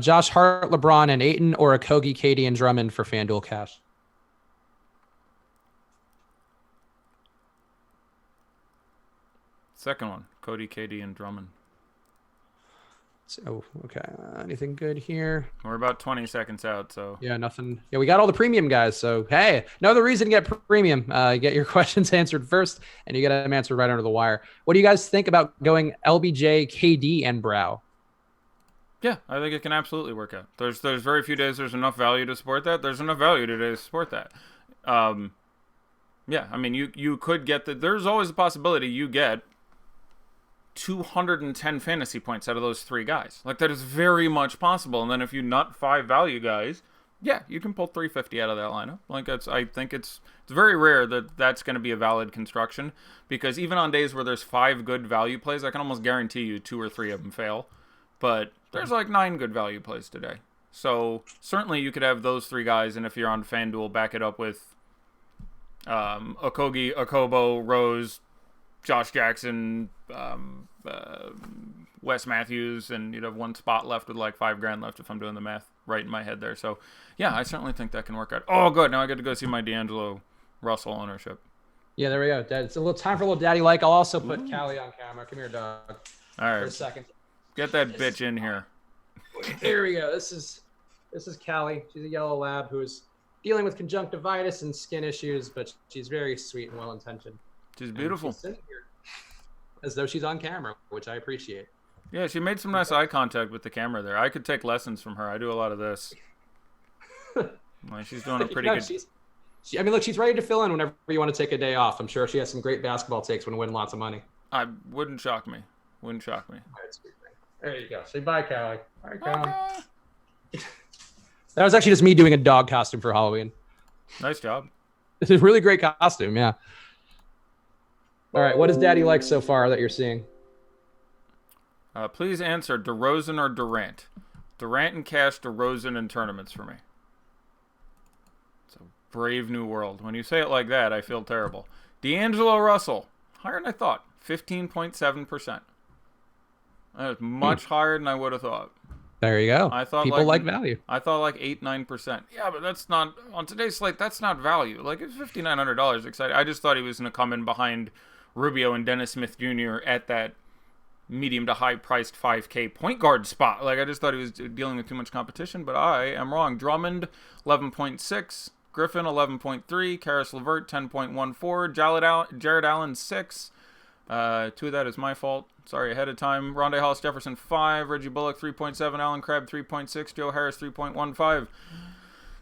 Josh Hart, LeBron, and Ayton, or Okogie, Katie, and Drummond for FanDuel Cash? Second one, Cody, Katie, and Drummond. So, okay. Anything good here? We're about 20 seconds out, so. Yeah, nothing. Yeah, we got all the premium guys. So, hey, another reason to get premium. Get your questions answered first, and you get them answered right under the wire. What do you guys think about going LBJ, KD, and Brow? Yeah, I think it can absolutely work out. There's very few days there's enough value to support that. There's enough value today to support that. Yeah, I mean, you could get the. There's always a possibility you get 210 fantasy points out of those 3 guys. Like, that is very much possible. And then if you nut 5 value guys, yeah, you can pull 350 out of that lineup. Like, I think it's very rare that that's going to be a valid construction, because even on days where there's 5 good value plays, I can almost guarantee you 2 or 3 of them fail. But there's like 9 good value plays today. So certainly you could have those 3 guys, and if you're on FanDuel, back it up with Okogie, Okobo, Rose, Josh Jackson, Wes Matthews, and you'd have 1 spot left with like $5,000 left if I'm doing the math right in my head there. So yeah, I certainly think that can work out. Oh, good. Now I get to go see my D'Angelo Russell ownership. Yeah, there we go. It's a little time for a little daddy like. I'll also put Callie on camera. Come here, dog. All right. For a second. Get that bitch in here. Here we go. This is Callie. She's a yellow lab who's dealing with conjunctivitis and skin issues, but she's very sweet and well-intentioned. She's beautiful. She's sitting here as though she's on camera, which I appreciate. Yeah, she made some nice eye contact with the camera there. I could take lessons from her. I do a lot of this. Like, she's doing a pretty good. I mean, look, she's ready to fill in whenever you want to take a day off. I'm sure she has some great basketball takes when winning lots of money. I wouldn't shock me. Wouldn't shock me. All right, sweet thing. There you go. Say bye, Callie. Bye, Callie. That was actually just me doing a dog costume for Halloween. Nice job. It's a really great costume, yeah. All right, what does Daddy like so far that you're seeing? Please answer DeRozan or Durant. Durant and cash, DeRozan and tournaments for me. It's a brave new world. When you say it like that, I feel terrible. D'Angelo Russell, higher than I thought, 15.7%. That is much higher than I would have thought. There you go. I thought people like value. I thought like 8-9%. Yeah, but that's not on today's slate. That's not value. Like, it's $5,900. Exciting. I just thought he was going to come in behind Rubio and Dennis Smith Jr. at that medium to high priced 5K point guard spot. Like, I just thought he was dealing with too much competition, but I am wrong. Drummond 11.6, Griffin 11.3, Karis LeVert 10.14, Jared Allen 6. 2 of that is my fault. Sorry ahead of time. Rondé Hollis Jefferson 5, Reggie Bullock 3.7, Alan Crabb 3.6, Joe Harris 3.15.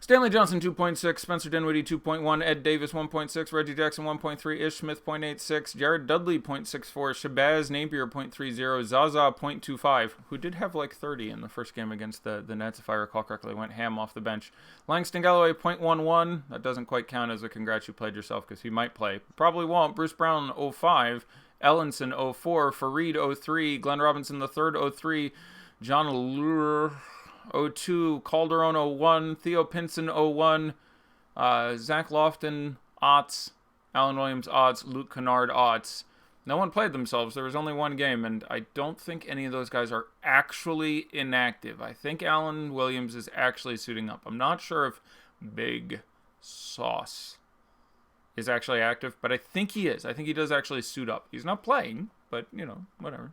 Stanley Johnson 2.6, Spencer Dinwiddie 2.1, Ed Davis 1.6, Reggie Jackson 1.3, Ish Smith 0.86, Jared Dudley 0.64, Shabazz Napier 0.30, Zaza 0.25, who did have like 30 in the first game against the Nets, if I recall correctly, went ham off the bench. Langston Galloway 0.11, that doesn't quite count as a congrats you played yourself because he might play. Probably won't. Bruce Brown 0.5, Ellenson 0.4, Fareed 0.3, Glenn Robinson III 0.3, John Allure 0.2, Calderon 0.1, Theo Pinson 0.1, Zach Lofton odds, Alan Williams odds, Luke Kennard odds. No one played themselves. There was only one game, and I don't think any of those guys are actually inactive. I think Alan Williams is actually suiting up. I'm not sure if Big Sauce is actually active, but I think he is. I think he does actually suit up. He's not playing, but, whatever.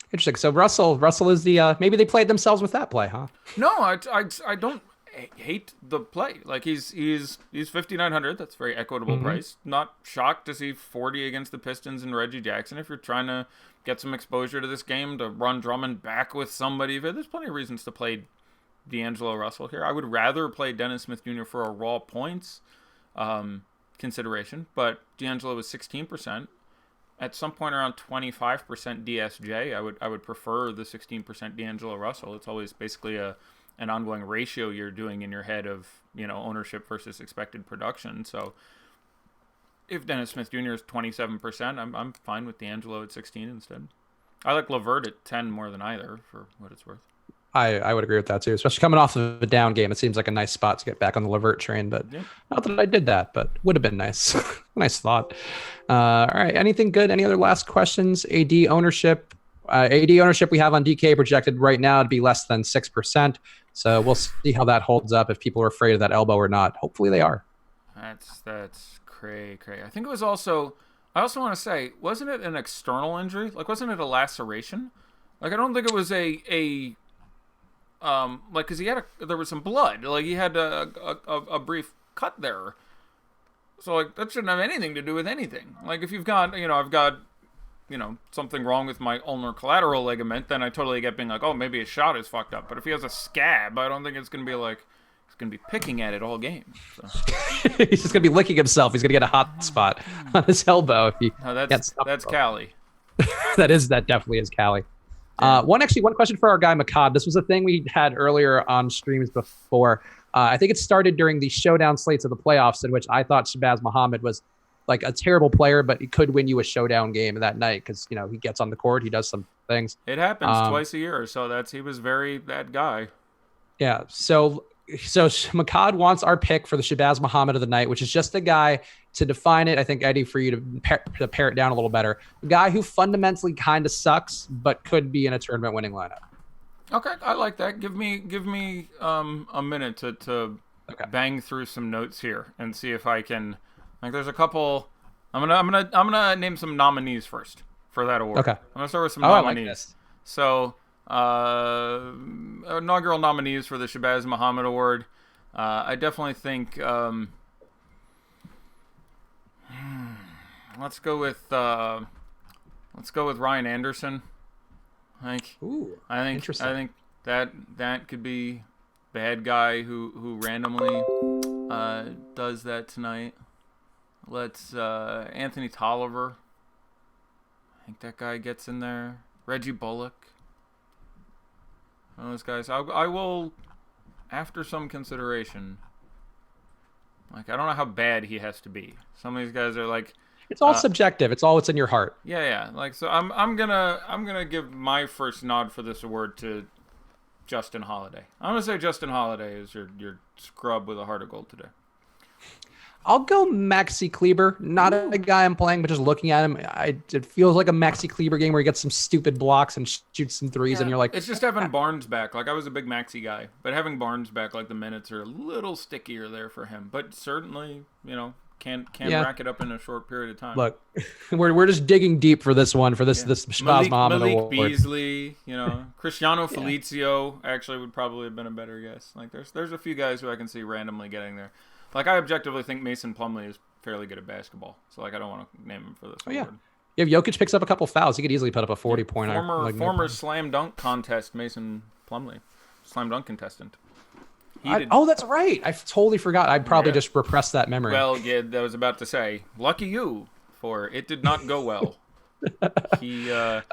Interesting. So Russell is the maybe they played themselves with that play, huh? No, I don't hate the play. Like he's 5,900. That's a very equitable price. Not shocked to see 40 against the Pistons and Reggie Jackson. If you're trying to get some exposure to this game, to run Drummond back with somebody, there's plenty of reasons to play D'Angelo Russell here. I would rather play Dennis Smith Jr. for a raw points consideration, but D'Angelo was 16%. At some point around 25% DSJ, I would prefer the 16% D'Angelo Russell. It's always basically an ongoing ratio you're doing in your head of ownership versus expected production. So if Dennis Smith Jr. is 27%, I'm fine with D'Angelo at 16 instead. I like LeVert at 10 more than either, for what it's worth. I would agree with that too, especially coming off of a down game. It seems like a nice spot to get back on the LeVert train, but not that I did that, but would have been nice. Nice thought. All right. Anything good? Any other last questions? AD ownership. We have on DK projected right now to be less than 6%. So we'll see how that holds up, if people are afraid of that elbow or not. Hopefully they are. That's cray. I think it was also, I also want to say, wasn't it an external injury? Like, wasn't it a laceration? Like, I don't think it was because there was some blood. Like, he had a brief cut there. So, like, that shouldn't have anything to do with anything. Like, if you've got, I've got, something wrong with my ulnar collateral ligament, then I totally get being like, oh, maybe his shot is fucked up. But if he has a scab, I don't think it's going to be like, he's going to be picking at it all game. So. He's just going to be licking himself. He's going to get a hot spot on his elbow. If he that's Cali. That definitely is Cali. One question for our guy Makad. This was a thing we had earlier on streams before. I think it started during the showdown slates of the playoffs, in which I thought Shabazz Muhammad was like a terrible player, but he could win you a showdown game that night because he gets on the court, he does some things. It happens twice a year, so he was very that guy. Yeah. So Makad wants our pick for the Shabazz Muhammad of the night, which is just a guy, to define it, I think, Eddie, for you to pare it down a little better. A guy who fundamentally kind of sucks, but could be in a tournament winning lineup. Okay, I like that. Give me a minute to bang through some notes here and see if I can. Like, there's a couple. I'm gonna name some nominees first for that award. Okay. I'm gonna start with some nominees. I like this. So, inaugural nominees for the Shabazz Muhammad Award. I definitely think. Let's go with Ryan Anderson. I think that could be bad guy who randomly does that tonight. Let's Anthony Tolliver. I think that guy gets in there. Reggie Bullock. One of those guys. I will, after some consideration. Like, I don't know how bad he has to be. Some of these guys are like. It's all subjective. It's all what's in your heart. Yeah. Like, so I'm gonna give my first nod for this award to Justin Holiday. I'm gonna say Justin Holiday is your scrub with a heart of gold today. I'll go Maxi Kleber. Not a guy I'm playing, but just looking at him, it feels like a Maxi Kleber game where he gets some stupid blocks and shoots some threes, and you're like... It's just having Barnes back. Like, I was a big Maxi guy, but having Barnes back, like, the minutes are a little stickier there for him. But certainly, can rack it up in a short period of time. Look, we're just digging deep for this one, for this Shabazz Muhammad Award. Malik Beasley, Cristiano Felicio actually would probably have been a better guess. Like, there's a few guys who I can see randomly getting there. Like, I objectively think Mason Plumlee is fairly good at basketball. So, like, I don't want to name him for this award. Yeah, if Jokic picks up a couple fouls, he could easily put up a 40-pointer. Former slam dunk contest, Mason Plumlee. Slam dunk contestant. That's right. I totally forgot. I probably just repressed that memory. Well, yeah, I was about to say, lucky you, for it did not go well. He it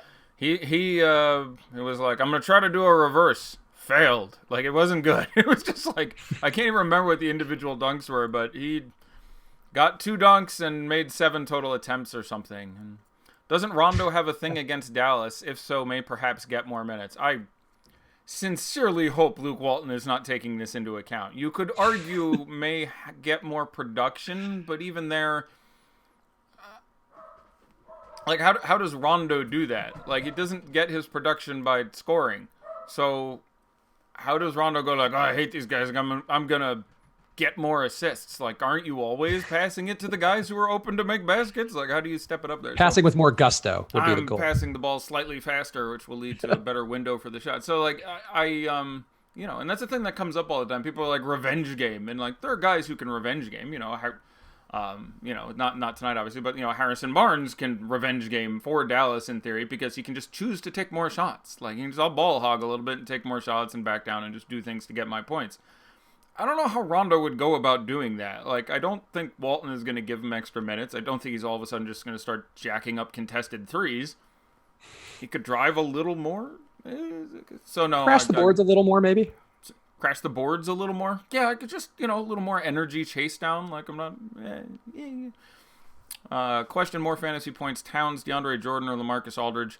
was like, I'm gonna try to do a reverse. Failed. Like, it wasn't good. It was just like, I can't even remember what the individual dunks were, but he got 2 dunks and made 7 total attempts or something. And doesn't Rondo have a thing against Dallas? If so, may perhaps get more minutes. I sincerely hope Luke Walton is not taking this into account. You could argue may get more production, but even there, like, how does Rondo do that? Like, he doesn't get his production by scoring. So how does Rondo go like, oh, I hate these guys, I'm gonna get more assists? Like, aren't you always passing it to the guys who are open to make baskets? Like, how do you step it up there? Passing with more gusto would be the goal. Passing the ball slightly faster, which will lead to a better window for the shot. So, like, and that's the thing that comes up all the time. People are like, revenge game, and like, there are guys who can revenge game. Not tonight, obviously, but Harrison Barnes can revenge game for Dallas in theory because he can just choose to take more shots. Like, he can just ball hog a little bit and take more shots and back down and just do things to get my points. I don't know how Rondo would go about doing that. Like, I don't think Walton is going to give him extra minutes. I don't think he's all of a sudden just going to start jacking up contested threes. He could drive a little more. So no, crash the boards a little more, maybe. Crash the boards a little more. Yeah, I could just, a little more energy chase down. Like, I'm not... Question, more fantasy points. Towns, DeAndre Jordan, or LaMarcus Aldridge?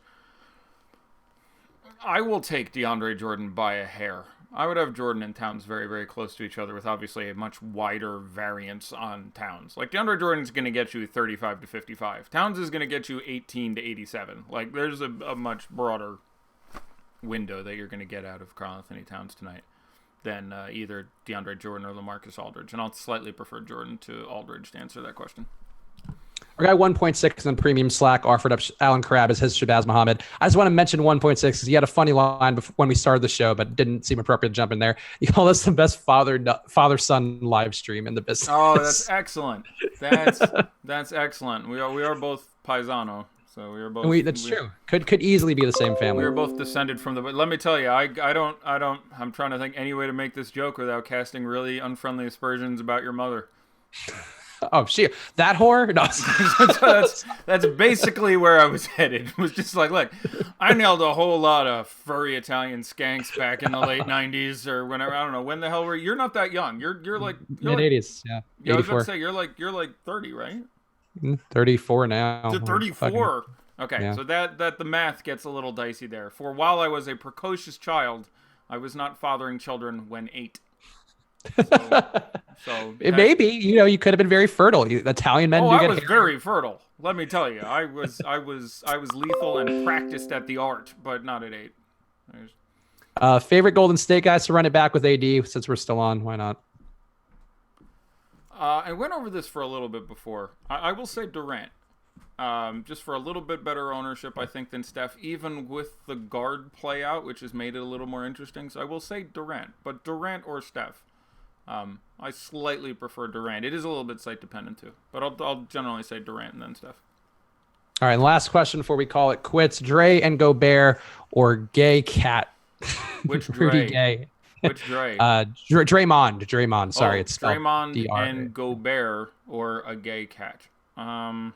I will take DeAndre Jordan by a hair. I would have Jordan and Towns very, very close to each other with obviously a much wider variance on Towns. Like, DeAndre Jordan's going to get you 35 to 55. Towns is going to get you 18 to 87. Like, there's a much broader window that you're going to get out of Karl-Anthony Towns tonight than either DeAndre Jordan or LaMarcus Aldridge. And I'll slightly prefer Jordan to Aldridge to answer that question. Our guy 1.6 on Premium Slack offered up Alan Crabb as his Shabazz Muhammad. I just want to mention 1.6 because he had a funny line when we started the show, but didn't seem appropriate to jump in there. He called us the best father-son live stream in the business. Oh, that's excellent. That's excellent. We are both paisano. So we are both. That's true. Could easily be the same family. We are both descended from the. But let me tell you, I'm trying to think any way to make this joke without casting really unfriendly aspersions about your mother. Oh, that whore? No. that's basically where I was headed. It was just like, look, I nailed a whole lot of furry Italian skanks back in the late '90s or whenever. I don't know when the hell were you? You're not that young. You're like mid '80s. Yeah. I was about to say you're like 30, right? 34 now. To 34. Okay, yeah. So that the math gets a little dicey there. For while I was a precocious child, I was not fathering children when 8. So maybe you could have been very fertile. Italian men. I was very fertile. Let me tell you, I was lethal and practiced at the art, but not at 8. Favorite Golden State guys to run it back with AD since we're still on. Why not? I went over this for a little bit before. I will say Durant. Just for a little bit better ownership, I think, than Steph, even with the guard play out, which has made it a little more interesting. So I will say Durant, but Durant or Steph. I slightly prefer Durant. It is a little bit site dependent too, but I'll generally say Durant and then Steph. All right, last question before we call it quits: Dre and Gobert or Gay Cat? Which Dre? Rudy Gay. Which Dre? Draymond. Sorry, it's Draymond and Gobert or a Gay Cat. Well,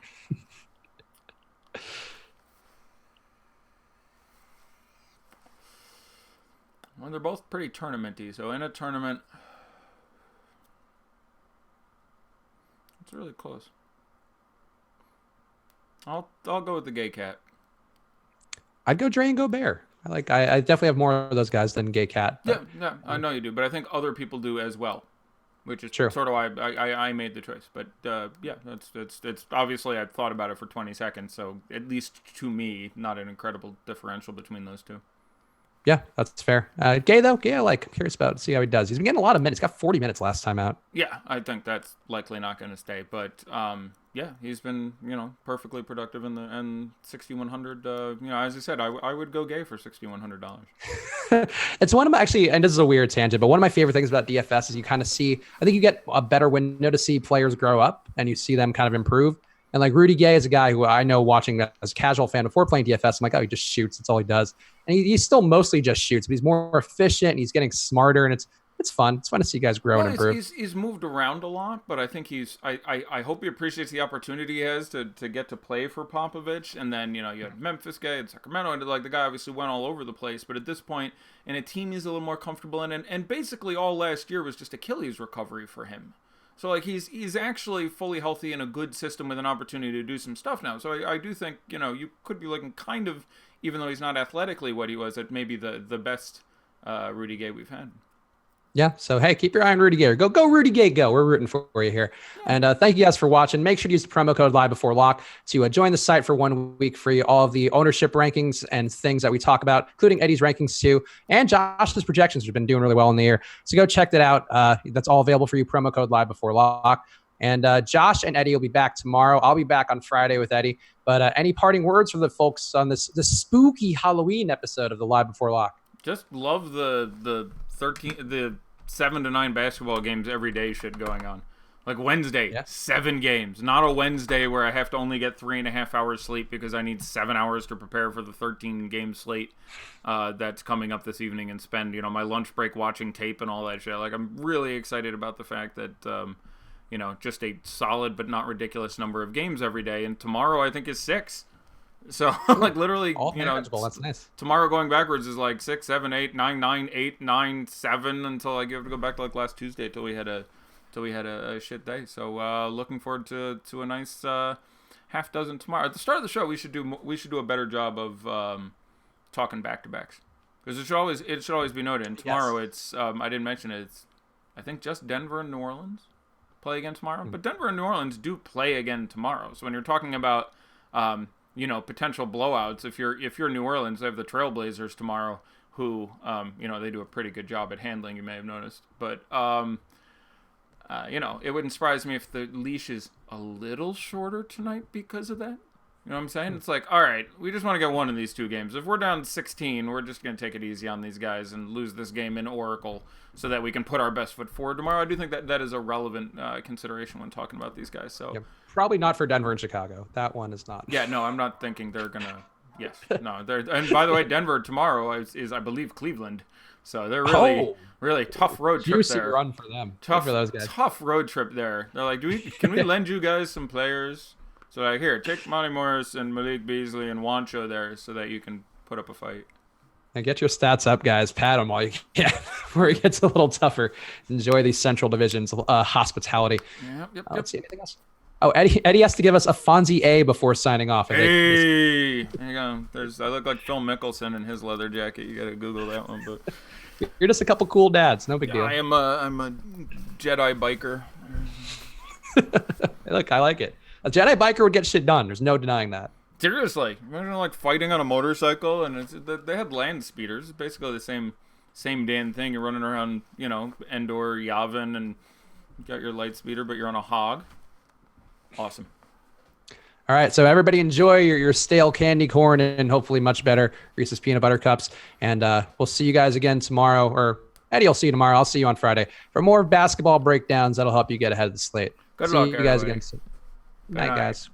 they're both pretty tournament-y, so in a tournament, it's really close. I'll go with the Gay Cat. I'd go Dre and Gobert. I definitely have more of those guys than Gay Cat. Yeah, I know you do, but I think other people do as well, which is sort of why I made the choice. But yeah, it's obviously I've thought about it for 20 seconds, so at least to me, not an incredible differential between those two. Yeah, that's fair. Gay, though, I'm curious about see how he does. He's been getting a lot of minutes. He's got 40 minutes last time out. Yeah, I think that's likely not going to stay. But yeah, he's been perfectly productive in the 6,100. As I said, I would go Gay for $6,100. It's one of my and this is a weird tangent, but one of my favorite things about DFS is you kind of see. I think you get a better window to see players grow up and you see them kind of improve. And like Rudy Gay is a guy who I know watching as a casual fan before playing DFS. I'm like, oh, he just shoots. That's all he does. And he still mostly just shoots, but he's more efficient. And he's getting smarter. And it's it's fun. It's fun to see you guys grow and improve. He's moved around a lot, but I think I hope he appreciates the opportunity he has to get to play for Popovich. And then, you had Memphis guy and Sacramento, and like the guy obviously went all over the place. But at this point, in a team he's a little more comfortable in, and basically all last year was just Achilles recovery for him. So like he's actually fully healthy in a good system with an opportunity to do some stuff now. So I do think, you could be looking kind of, even though he's not athletically what he was, at maybe the best Rudy Gay we've had. Yeah. So, hey, keep your eye on Rudy Gay. Go Rudy Gay, go. We're rooting for you here. And thank you guys for watching. Make sure to use the promo code Live Before Lock to join the site for 1 week free. All of the ownership rankings and things that we talk about, including Eddie's rankings too, and Josh's projections, have been doing really well in the year. So go check that out. That's all available for you. Promo code Live Before Lock. And Josh and Eddie will be back tomorrow. I'll be back on Friday with Eddie. But any parting words from the folks on this spooky Halloween episode of the Live Before Lock? Just love the 7 to 9 basketball games every day shit going on. Like Wednesday, 7 games. Not a Wednesday where I have to only get 3.5 hours sleep because I need 7 hours to prepare for the 13-game slate that's coming up this evening and spend, my lunch break watching tape and all that shit. Like, I'm really excited about the fact that, just a solid but not ridiculous number of games every day. And tomorrow, I think, is 6. So, like, literally, all manageable. That's nice. Tomorrow going backwards is like 6, 7, 8, 9, 9, 8, 9, 7 until I have to go back to like last Tuesday until we had a shit day. So, looking forward to a nice half dozen tomorrow. At the start of the show, we should do a better job of talking back to backs, because it should always be noted. And tomorrow it's I didn't mention it. It's I think just Denver and New Orleans play again tomorrow, but Denver and New Orleans do play again tomorrow. So when you're talking about potential blowouts, if you're New Orleans, they have the Trailblazers tomorrow, who they do a pretty good job at handling, you may have noticed. But it wouldn't surprise me if the leash is a little shorter tonight because of that. You know what I'm saying? It's like, all right, we just want to get one of these 2 games. If we're down 16, we're just going to take it easy on these guys and lose this game in Oracle so that we can put our best foot forward tomorrow. I do think that is a relevant consideration when talking about these guys. So probably not for Denver and Chicago. That one is not. Yeah, no, I'm not thinking they're going to. Yes. No. And by the way, Denver tomorrow is I believe, Cleveland. So they're really tough road trip juicy there. Run for them. Tough for those guys. Tough road trip there. They're like, can we lend you guys some players? So like, here, take Monty Morris and Malik Beasley and Wancho there so that you can put up a fight. And get your stats up, guys. Pat them while you can. Where it gets a little tougher. Enjoy these Central Divisions Yep. hospitality. Let's see anything else. Oh, Eddie has to give us a Fonzie A before signing off. Hey, there you go. I look like Phil Mickelson in his leather jacket. You got to Google that one, but you're just a couple cool dads. No big deal. I'm a Jedi biker. Look, I like it. A Jedi biker would get shit done. There's no denying that. Seriously, imagine like fighting on a motorcycle, and they had land speeders. It's basically the same damn thing. You're running around, Endor, Yavin, and you got your light speeder, but you're on a hog. Awesome. All right, so everybody enjoy your stale candy corn and hopefully much better Reese's Peanut Butter Cups. And we'll see you guys again tomorrow. Or Eddie will see you tomorrow. I'll see you on Friday for more basketball breakdowns that'll help you get ahead of the slate. Good luck, see you guys again soon. Night, guys.